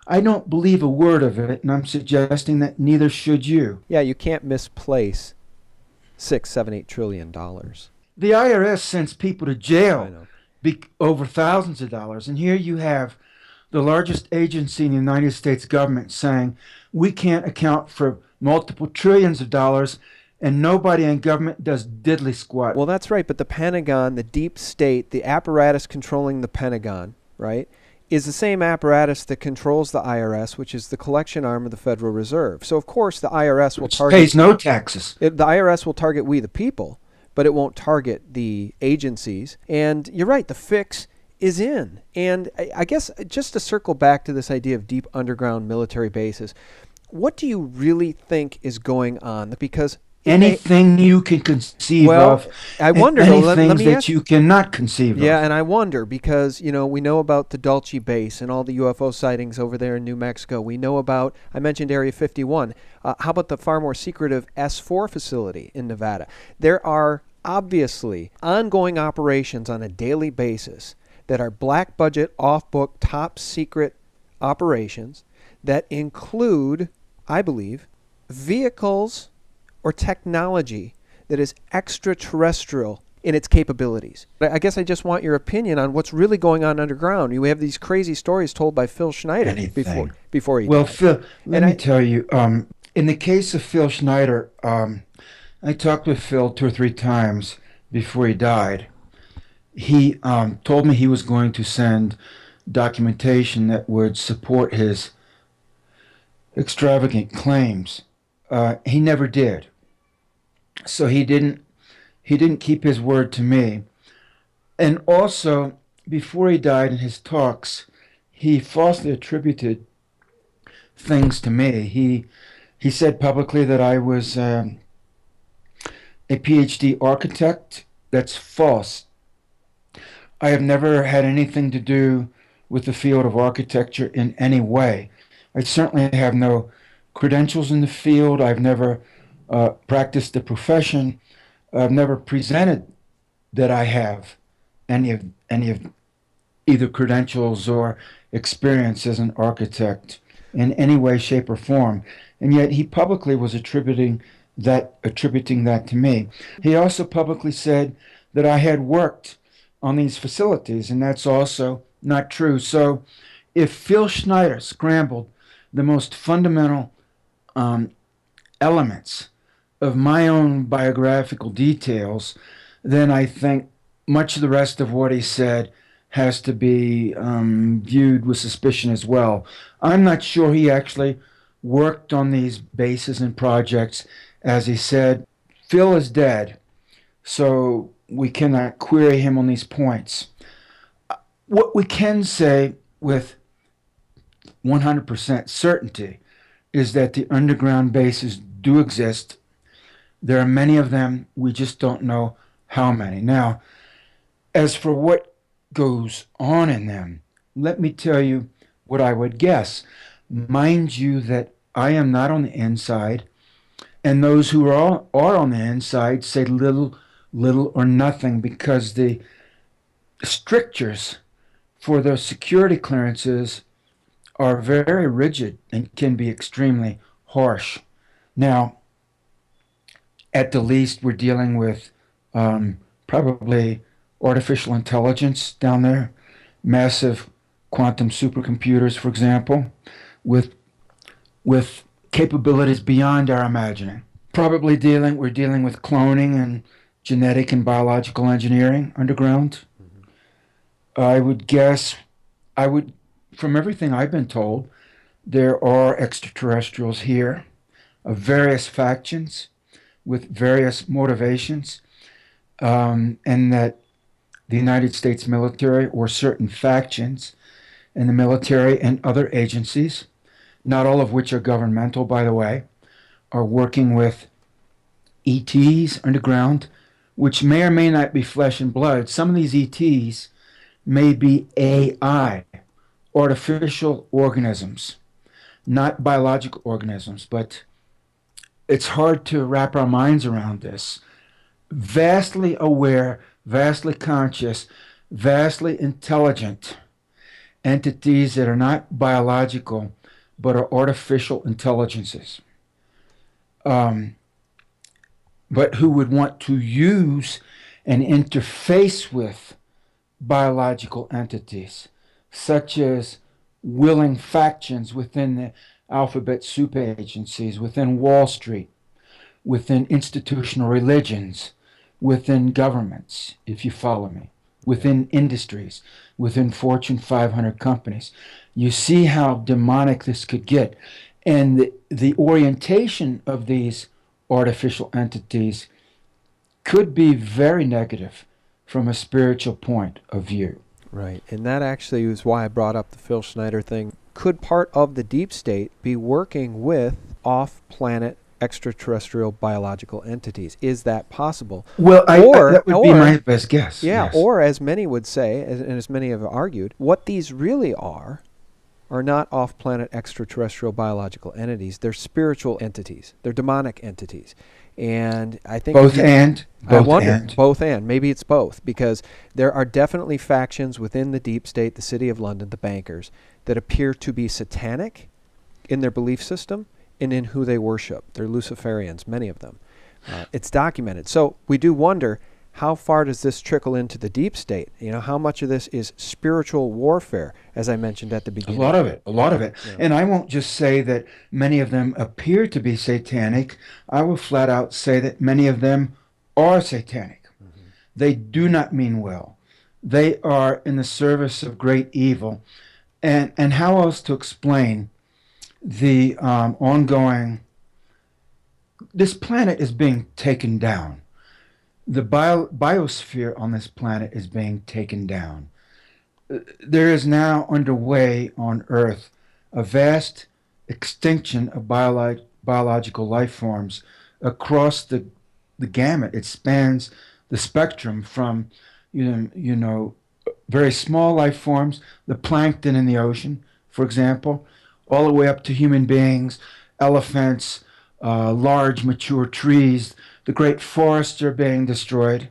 I don't believe a word of it, and I'm suggesting that neither should you. Yeah, you can't misplace $6, $7, $8 trillion. The IRS sends people to jail over thousands of dollars, and here you have the largest agency in the United States government saying we can't account for multiple trillions of dollars, and nobody in government does diddly squat. Well, that's right, but the Pentagon, the deep state, the apparatus controlling the Pentagon, right, is the same apparatus that controls the IRS, which is the collection arm of the Federal Reserve. So, of course, the IRS will target... pays no taxes. The IRS will target we the people, but it won't target the agencies. And you're right, the fix is in. And I guess just to circle back to this idea of deep underground military bases, what do you really think is going on? Because anything you can conceive of. I wonder, any though, things that you cannot conceive of. Yeah, and I wonder because, we know about the Dulce base and all the UFO sightings over there in New Mexico. We know about, I mentioned Area 51. How about the far more secretive S4 facility in Nevada? There are obviously ongoing operations on a daily basis that are black budget, off-book, top secret operations that include, I believe, vehicles or technology that is extraterrestrial in its capabilities. I guess I just want your opinion on what's really going on underground. You have these crazy stories told by Phil Schneider before he died. Phil, let me tell you, in the case of Phil Schneider, I talked with Phil 2 or 3 times before he died. He told me he was going to send documentation that would support his extravagant claims. He never did. So he didn't keep his word to me. And also, before he died in his talks, he falsely attributed things to me. He said publicly that I was a PhD architect. That's false. I have never had anything to do with the field of architecture in any way. I certainly have no credentials in the field. I've never practiced the profession. I've never presented that I have any of either credentials or experience as an architect in any way, shape, or form. And yet he publicly was attributing that to me. He also publicly said that I had worked on these facilities, and that's also not true. So if Phil Schneider scrambled the most fundamental elements of my own biographical details, then I think much of the rest of what he said has to be viewed with suspicion as well. I'm not sure he actually worked on these bases and projects. As he said, Phil is dead, so we cannot query him on these points. What we can say with 100% certainty is that the underground bases do exist. There are many of them. We just don't know how many. Now, as for what goes on in them, let me tell you what I would guess. Mind you that I am not on the inside, and those who are on the inside say little or nothing, because the strictures for those security clearances are very rigid and can be extremely harsh. Now, at the least, we're dealing with probably artificial intelligence down there, massive quantum supercomputers, for example, with capabilities beyond our imagining. Probably we're dealing with cloning and genetic and biological engineering underground. I would guess, from everything I've been told, there are extraterrestrials here of various factions with various motivations, and that the United States military or certain factions in the military and other agencies, not all of which are governmental, by the way, are working with ETs underground, which may or may not be flesh and blood. Some of these ETs may be AI, artificial organisms, not biological organisms, but it's hard to wrap our minds around this. Vastly aware, vastly conscious, vastly intelligent entities that are not biological, but are artificial intelligences. But who would want to use and interface with biological entities, such as willing factions within the alphabet soup agencies, within Wall Street, within institutional religions, within governments, if you follow me. within industries, within Fortune 500 companies. You see how demonic this could get. And the orientation of these artificial entities could be very negative from a spiritual point of view. Right. And that actually is why I brought up the Phil Schneider thing. Could part of the deep state be working with off-planet extraterrestrial biological entities? Is that possible? Well, that would be my best guess. Yeah, yes. or as many would say, and as many have argued, what these really are not off-planet extraterrestrial biological entities. They're spiritual entities. They're demonic entities. And I think both and. Maybe it's both, because there are definitely factions within the deep state, the City of London, the bankers, that appear to be satanic in their belief system and in who they worship. They're Luciferians, many of them. It's documented. So we do wonder, how far does this trickle into the deep state? You know, how much of this is spiritual warfare, as I mentioned at the beginning? A lot of it. Yeah. And I won't just say that many of them appear to be satanic. I will flat out say that many of them are satanic. Mm-hmm. They do not mean well. They are in the service of great evil. And how else to explain the ongoing... This planet is being taken down. The biosphere on this planet is being taken down. There is now underway on Earth a vast extinction of biological life forms across the gamut. It spans the spectrum from, very small life forms, the plankton in the ocean, for example, all the way up to human beings, elephants, large mature trees. The great forests are being destroyed.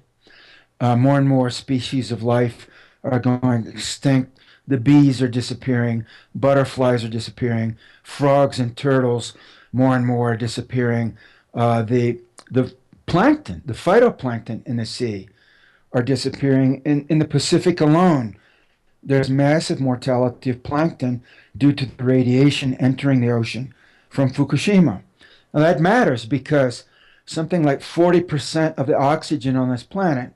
More and more species of life are going extinct. The bees are disappearing. Butterflies are disappearing. Frogs and turtles, more and more, are disappearing. The plankton, the phytoplankton in the sea, are disappearing. In the Pacific alone, there's massive mortality of plankton due to the radiation entering the ocean from Fukushima. Now that matters because something like 40% of the oxygen on this planet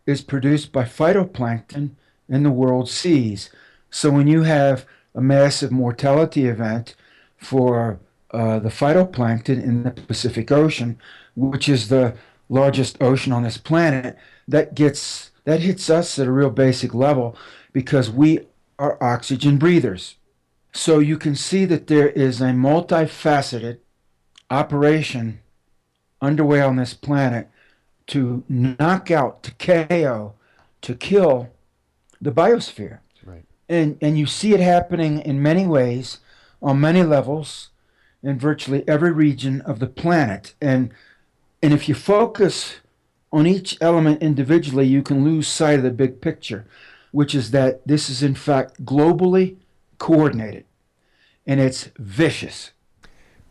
is produced by phytoplankton in the world's seas. So when you have a massive mortality event for the phytoplankton in the Pacific Ocean, which is the largest ocean on this planet, that hits us at a real basic level because we are oxygen breathers. So you can see that there is a multifaceted operation underway on this planet to knock out, to KO, to kill the biosphere. Right. And you see it happening in many ways, on many levels, in virtually every region of the planet. And if you focus on each element individually, you can lose sight of the big picture, which is that this is in fact globally coordinated, and it's vicious.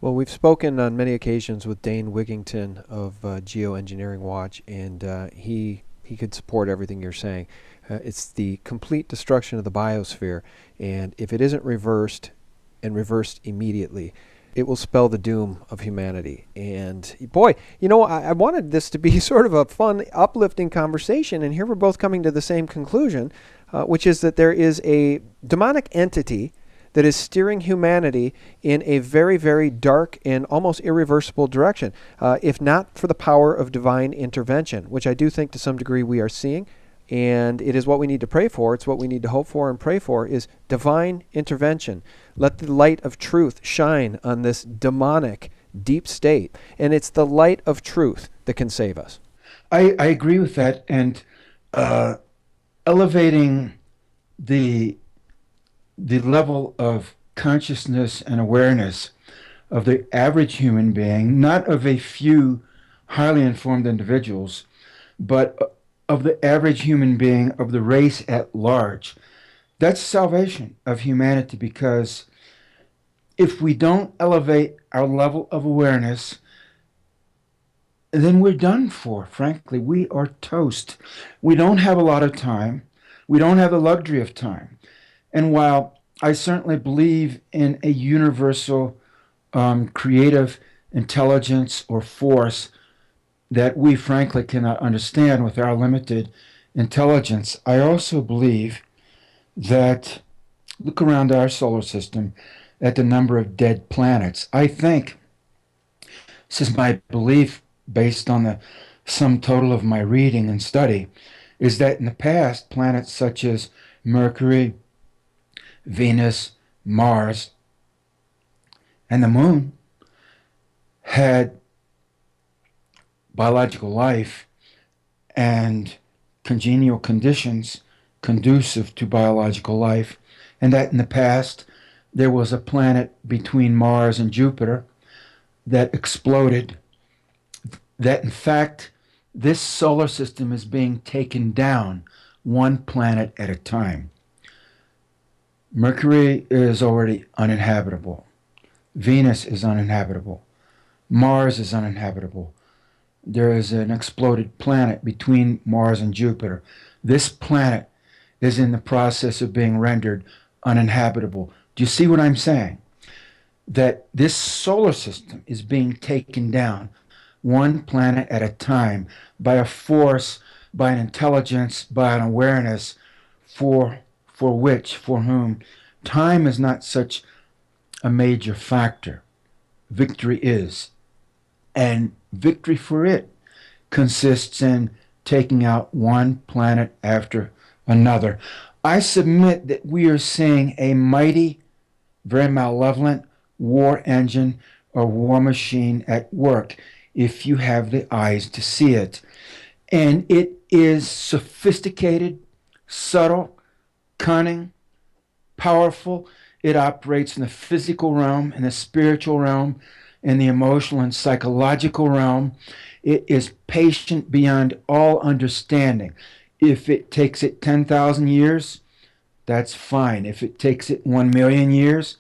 Well, we've spoken on many occasions with Dane Wigington of Geoengineering Watch, and he could support everything you're saying. It's the complete destruction of the biosphere, and if it isn't reversed, and reversed immediately, it will spell the doom of humanity. And boy, I wanted this to be sort of a fun, uplifting conversation, and here we're both coming to the same conclusion, which is that there is a demonic entity that is steering humanity in a very, very dark and almost irreversible direction, if not for the power of divine intervention, which I do think to some degree we are seeing. And it is what we need to pray for. It's what we need to hope for and pray for, is divine intervention. Let the light of truth shine on this demonic deep state. And it's the light of truth that can save us. I agree with that. And elevating the level of consciousness and awareness of the average human being, not of a few highly informed individuals, but of the average human being, of the race at large. That's salvation of humanity, because if we don't elevate our level of awareness, then we're done for. Frankly, we are toast. We don't have a lot of time. We don't have the luxury of time. And while I certainly believe in a universal creative intelligence or force that we frankly cannot understand with our limited intelligence, I also believe that look around our solar system at the number of dead planets. I think, this is my belief based on the sum total of my reading and study, is that in the past, planets such as Mercury, Venus, Mars, and the Moon had biological life and congenial conditions conducive to biological life, and that in the past there was a planet between Mars and Jupiter that exploded, that in fact this solar system is being taken down one planet at a time. Mercury is already uninhabitable. Venus is uninhabitable. Mars is uninhabitable. There is an exploded planet between Mars and Jupiter. This planet is in the process of being rendered uninhabitable. Do you see what I'm saying? That this solar system is being taken down one planet at a time by a force, by an intelligence, by an awareness for whom time is not such a major factor. Victory is. And victory for it consists in taking out one planet after another. I submit that we are seeing a mighty, very malevolent war engine or war machine at work if you have the eyes to see it. And it is sophisticated, subtle, cunning, powerful. It operates in the physical realm, in the spiritual realm, in the emotional and psychological realm. It is patient beyond all understanding. If it takes it 10,000 years, that's fine. If it takes it 1 million years,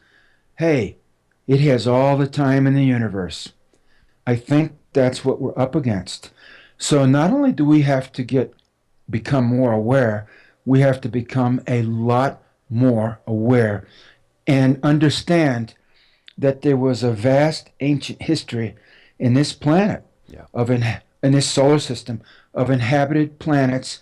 hey, it has all the time in the universe. I think that's what we're up against. So not only do we have to become more aware, we have to become a lot more aware and understand that there was a vast ancient history in this planet, in this solar system, of inhabited planets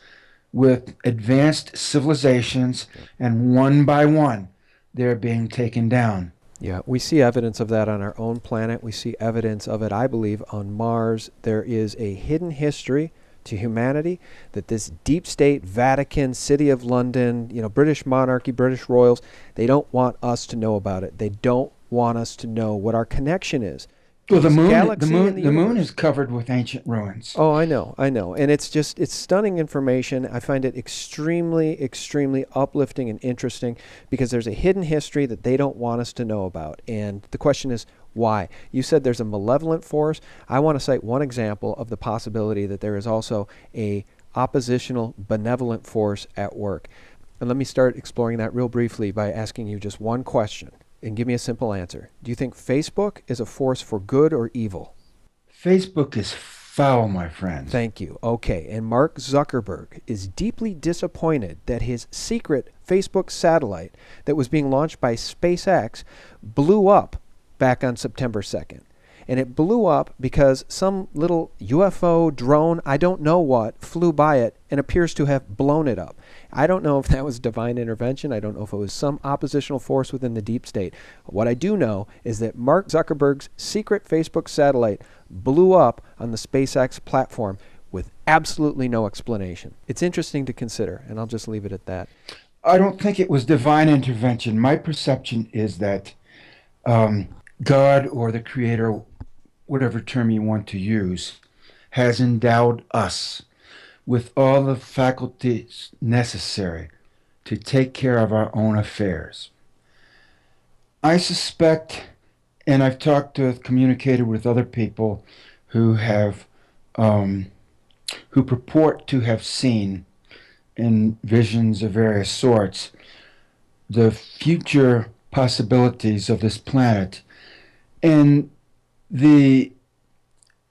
with advanced civilizations, and one by one they're being taken down. Yeah, we see evidence of that on our own planet. We see evidence of it, I believe, on Mars. There is a hidden history to humanity that this deep state, Vatican, City of London, British monarchy, British royals, they don't want us to know about it. They don't want us to know what our connection is. Well, the moon is covered with ancient ruins. Oh, I know. And it's stunning information. I find it extremely, extremely uplifting and interesting because there's a hidden history that they don't want us to know about. And the question is, why? You said there's a malevolent force. I want to cite one example of the possibility that there is also a oppositional, benevolent force at work. And let me start exploring that real briefly by asking you just one question. And give me a simple answer. Do you think Facebook is a force for good or evil? Facebook is foul, my friend. Thank you. Okay. And Mark Zuckerberg is deeply disappointed that his secret Facebook satellite that was being launched by SpaceX blew up back on September 2nd. And it blew up because some little UFO drone, I don't know what, flew by it and appears to have blown it up. I don't know if that was divine intervention. I don't know if it was some oppositional force within the deep state. What I do know is that Mark Zuckerberg's secret Facebook satellite blew up on the SpaceX platform with absolutely no explanation. It's interesting to consider, and I'll just leave it at that. I don't think it was divine intervention. My perception is that God or the Creator, whatever term you want to use, has endowed us with all the faculties necessary to take care of our own affairs. I suspect, and I've communicated with other people who have, who purport to have seen in visions of various sorts the future possibilities of this planet. And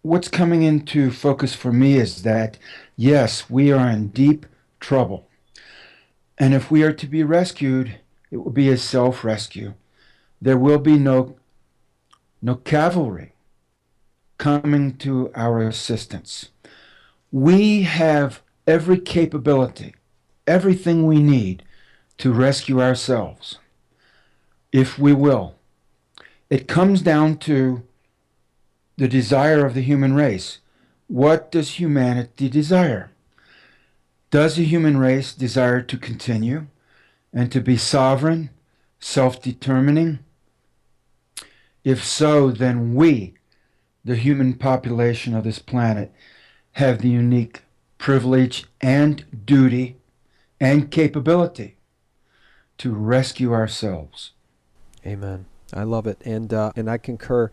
what's coming into focus for me is that, yes, we are in deep trouble. And if we are to be rescued, it will be a self-rescue. There will be no cavalry coming to our assistance. We have every capability, everything we need to rescue ourselves, if we will. It comes down to the desire of the human race. What does humanity desire? Does the human race desire to continue and to be sovereign, self-determining? If so, then we, the human population of this planet, have the unique privilege and duty and capability to rescue ourselves. Amen. I love it, and I concur.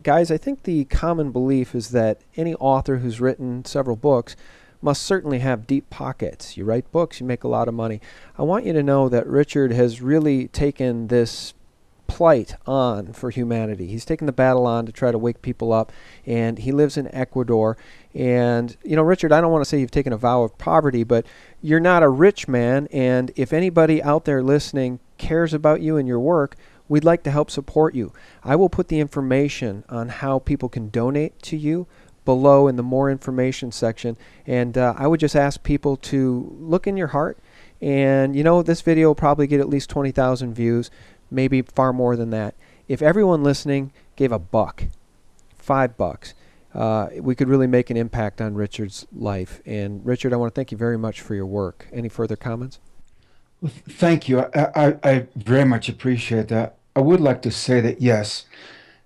Guys, I think the common belief is that any author who's written several books must certainly have deep pockets. You write books, you make a lot of money. I want you to know that Richard has really taken this plight on for humanity. He's taken the battle on to try to wake people up, and he lives in Ecuador. And, you know, Richard, I don't want to say you've taken a vow of poverty, but you're not a rich man, and if anybody out there listening cares about you and your work, we'd like to help support you. I will put the information on how people can donate to you below in the more information section, and I would just ask people to look in your heart. And you know, this video will probably get at least 20,000 views, maybe far more than that. If everyone listening gave $1, $5, we could really make an impact on Richard's life. And Richard, I want to thank you very much for your work. Any further comments? Well, thank you. I very much appreciate that. I would like to say that, yes,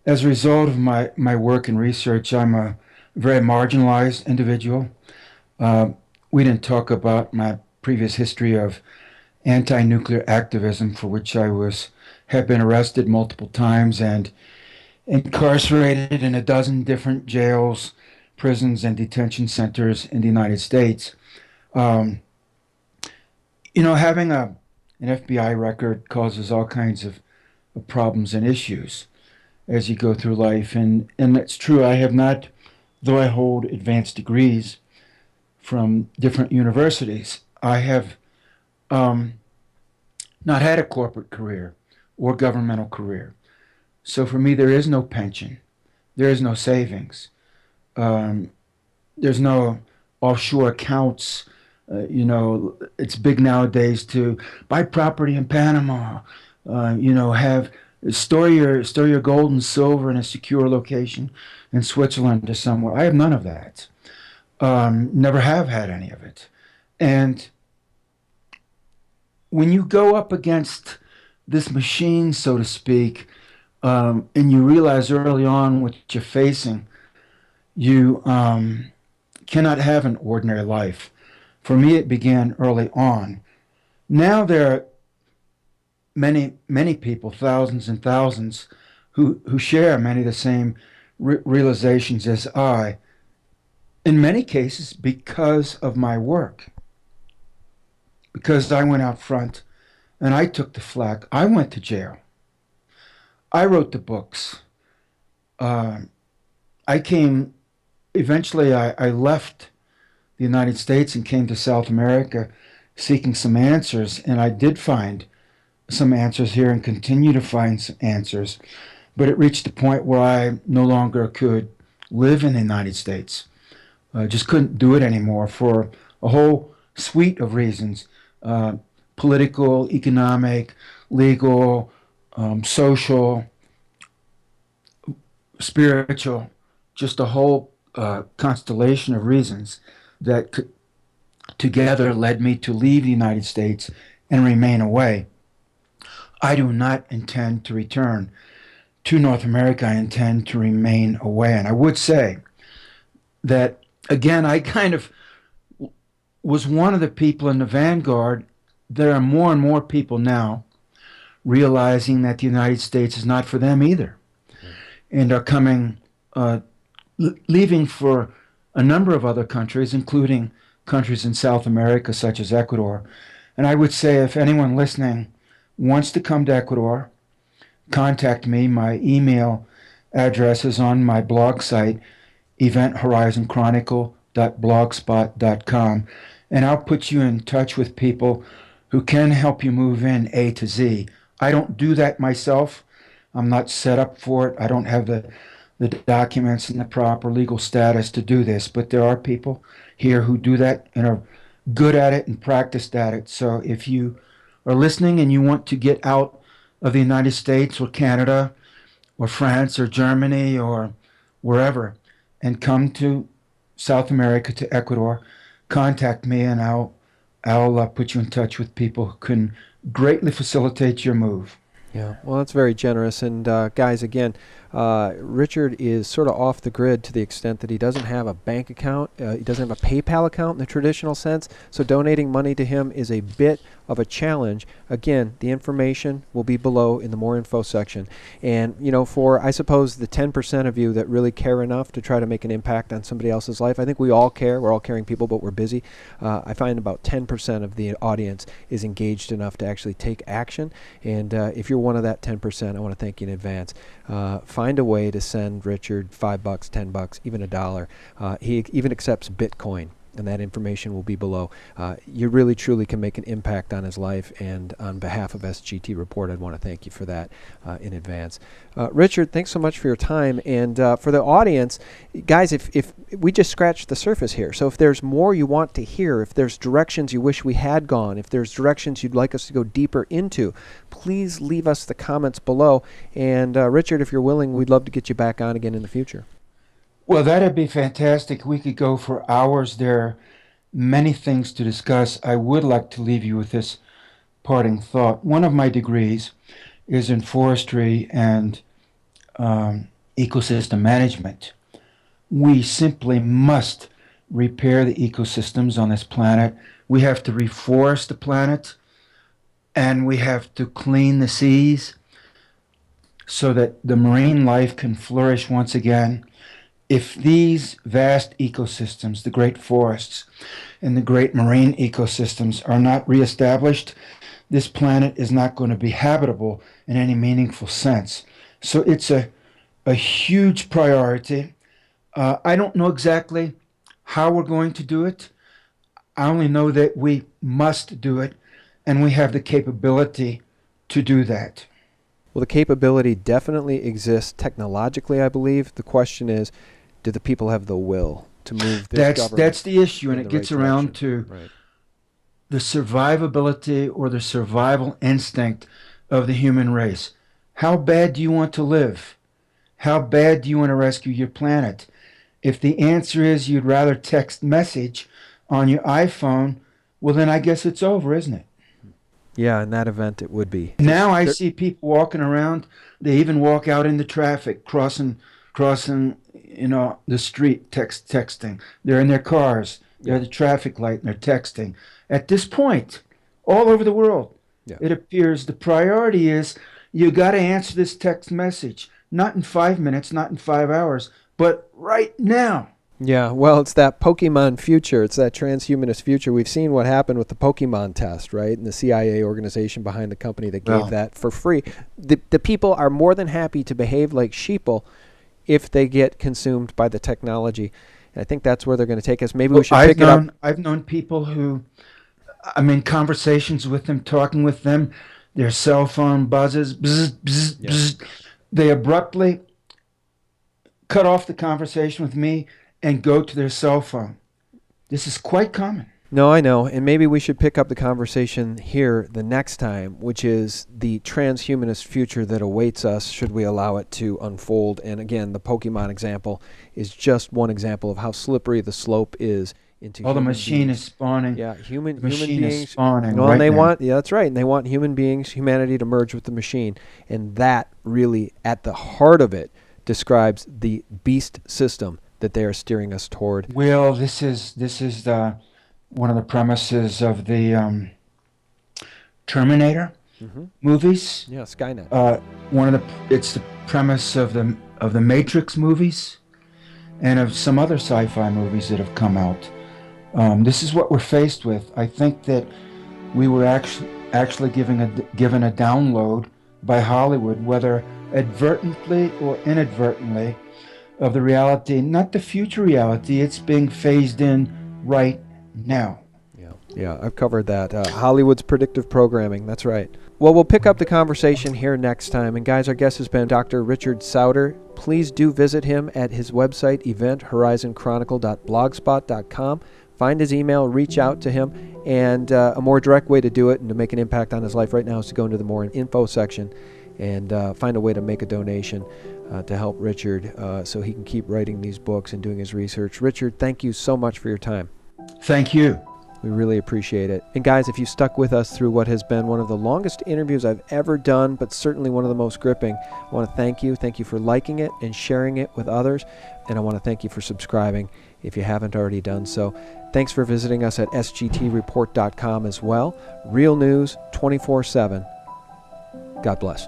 as a result of my work and research, I'm a very marginalized individual. We didn't talk about my previous history of anti-nuclear activism, for which I have been arrested multiple times and incarcerated in a dozen different jails, prisons, and detention centers in the United States. You know, having an FBI record causes all kinds of problems and issues as you go through life. And it's true, I have not, though I hold advanced degrees from different universities, I have not had a corporate career or governmental career. So for me, there is no pension. There is no savings. There's no offshore accounts. You know, it's big nowadays to buy property in Panama. You know, store your gold and silver in a secure location in Switzerland or somewhere. I have none of that. Never have had any of it. And when you go up against this machine, so to speak, and you realize early on what you're facing, you cannot have an ordinary life. For me, it began early on. Now there are many people, thousands and thousands, who share many of the same realizations as I, in many cases because of my work. Because I went out front and I took the flak. I went to jail. I wrote the books. Eventually I left the United States and came to South America seeking some answers, and I did find some answers here and continue to find some answers, but it reached a point where I no longer could live in the United States. I just couldn't do it anymore for a whole suite of reasons, political, economic, legal, social, spiritual, just a whole constellation of reasons that together led me to leave the United States and remain away. I do not intend to return to North America. I intend to remain away. And I would say that, again, I kind of was one of the people in the vanguard. There are more and more people now realizing that the United States is not for them either, and are coming, leaving for a number of other countries, including countries in South America, such as Ecuador. And I would say if anyone listening wants to come to Ecuador, contact me. My email address is on my blog site, eventhorizonChronicle.blogspot.com, and I'll put you in touch with people who can help you move in A to Z. I don't do that myself. I'm not set up for it. I don't have the the documents and the proper legal status to do this, but there are people here who do that and are good at it and practiced at it. So if you are listening and you want to get out of the United States or Canada or France or Germany or wherever and come to South America, to Ecuador, contact me and I'll put you in touch with people who can greatly facilitate your move. Yeah, well, that's very generous. And guys, again, Richard is sort of off the grid to the extent that he doesn't have a bank account. He doesn't have a PayPal account in the traditional sense. So donating money to him is a bit of a challenge. Again, the information will be below in the more info section. And, you know, for, I suppose, the 10% of you that really care enough to try to make an impact on somebody else's life, I think we all care. We're all caring people, but we're busy. I find about 10% of the audience is engaged enough to actually take action. And if you're one of that 10%, I want to thank you in advance. Find a way to send Richard $5, $10, even $1. He even accepts Bitcoin, and that information will be below. You really, truly can make an impact on his life, and on behalf of SGT Report, I'd want to thank you for that in advance. Richard, thanks so much for your time, and for the audience, guys, if we just scratched the surface here, so if there's more you want to hear, if there's directions you wish we had gone, if there's directions you'd like us to go deeper into, please leave us the comments below, and Richard, if you're willing, we'd love to get you back on again in the future. Well, that'd be fantastic. We could go for hours. There are many things to discuss. I would like to leave you with this parting thought. One of my degrees is in forestry and ecosystem management. We simply must repair the ecosystems on this planet. We have to reforest the planet, and we have to clean the seas so that the marine life can flourish once again. If these vast ecosystems, the great forests and the great marine ecosystems, are not reestablished, this planet is not going to be habitable in any meaningful sense. So it's a huge priority. I don't know exactly how we're going to do it. I only know that we must do it, and we have the capability to do that. Well, the capability definitely exists technologically, I believe. The question is, do the people have the will to move this government? That's the issue, and it gets right around direction. to Right. the survivability or the survival instinct of the human race. How bad do you want to live? How bad do you want to rescue your planet? If the answer is you'd rather text message on your iPhone, well, then I guess it's over, isn't it? Yeah, in that event, it would be. Now I see people walking around. They even walk out into traffic, crossing, the street, texting. They're in their cars. They're at the traffic light, and they're texting. At this point, all over the world, it appears the priority is you got to answer this text message. Not in 5 minutes, not in 5 hours, but right now. Yeah, well, it's that Pokemon future. It's that transhumanist future. We've seen what happened with the Pokemon test, right? And the CIA organization behind the company that gave that for free. The people are more than happy to behave like sheeple if they get consumed by the technology. And I think that's where they're going to take us. Maybe we should pick it up. I've known people who, I'm in conversations with them, talking with them, their cell phone buzzes, bzz, bzz, bzz. They abruptly cut off the conversation with me and go to their cell phone. This is quite common. No, I know. And maybe we should pick up the conversation here the next time, which is the transhumanist future that awaits us should we allow it to unfold. And again, the Pokemon example is just one example of how slippery the slope is into the machine is spawning. Yeah, human machine beings is spawning. Well, right and they now. want, that's right, and they want humanity to merge with the machine. And that really, at the heart of it, describes the beast system that they are steering us toward. Well, this is one of the premises of the Terminator movies. Yeah, Skynet. It's the premise of the Matrix movies, and of some other sci-fi movies that have come out. This is what we're faced with. I think that we were actually given a download by Hollywood, whether advertently or inadvertently, of the reality, not the future reality. It's being phased in right now. Yeah, I've covered that. Hollywood's predictive programming. That's right. Well, we'll pick up the conversation here next time. And guys, our guest has been Dr. Richard Sauder. Please do visit him at his website, eventhorizon.blogspot.com. Find his email, reach out to him, and a more direct way to do it and to make an impact on his life right now is to go into the more info section and find a way to make a donation to help Richard so he can keep writing these books and doing his research. Richard, thank you so much for your time. Thank you. We really appreciate it. And guys, if you stuck with us through what has been one of the longest interviews I've ever done, but certainly one of the most gripping, I want to thank you. Thank you for liking it and sharing it with others. And I want to thank you for subscribing if you haven't already done so. Thanks for visiting us at sgtreport.com as well. Real news 24/7. God bless.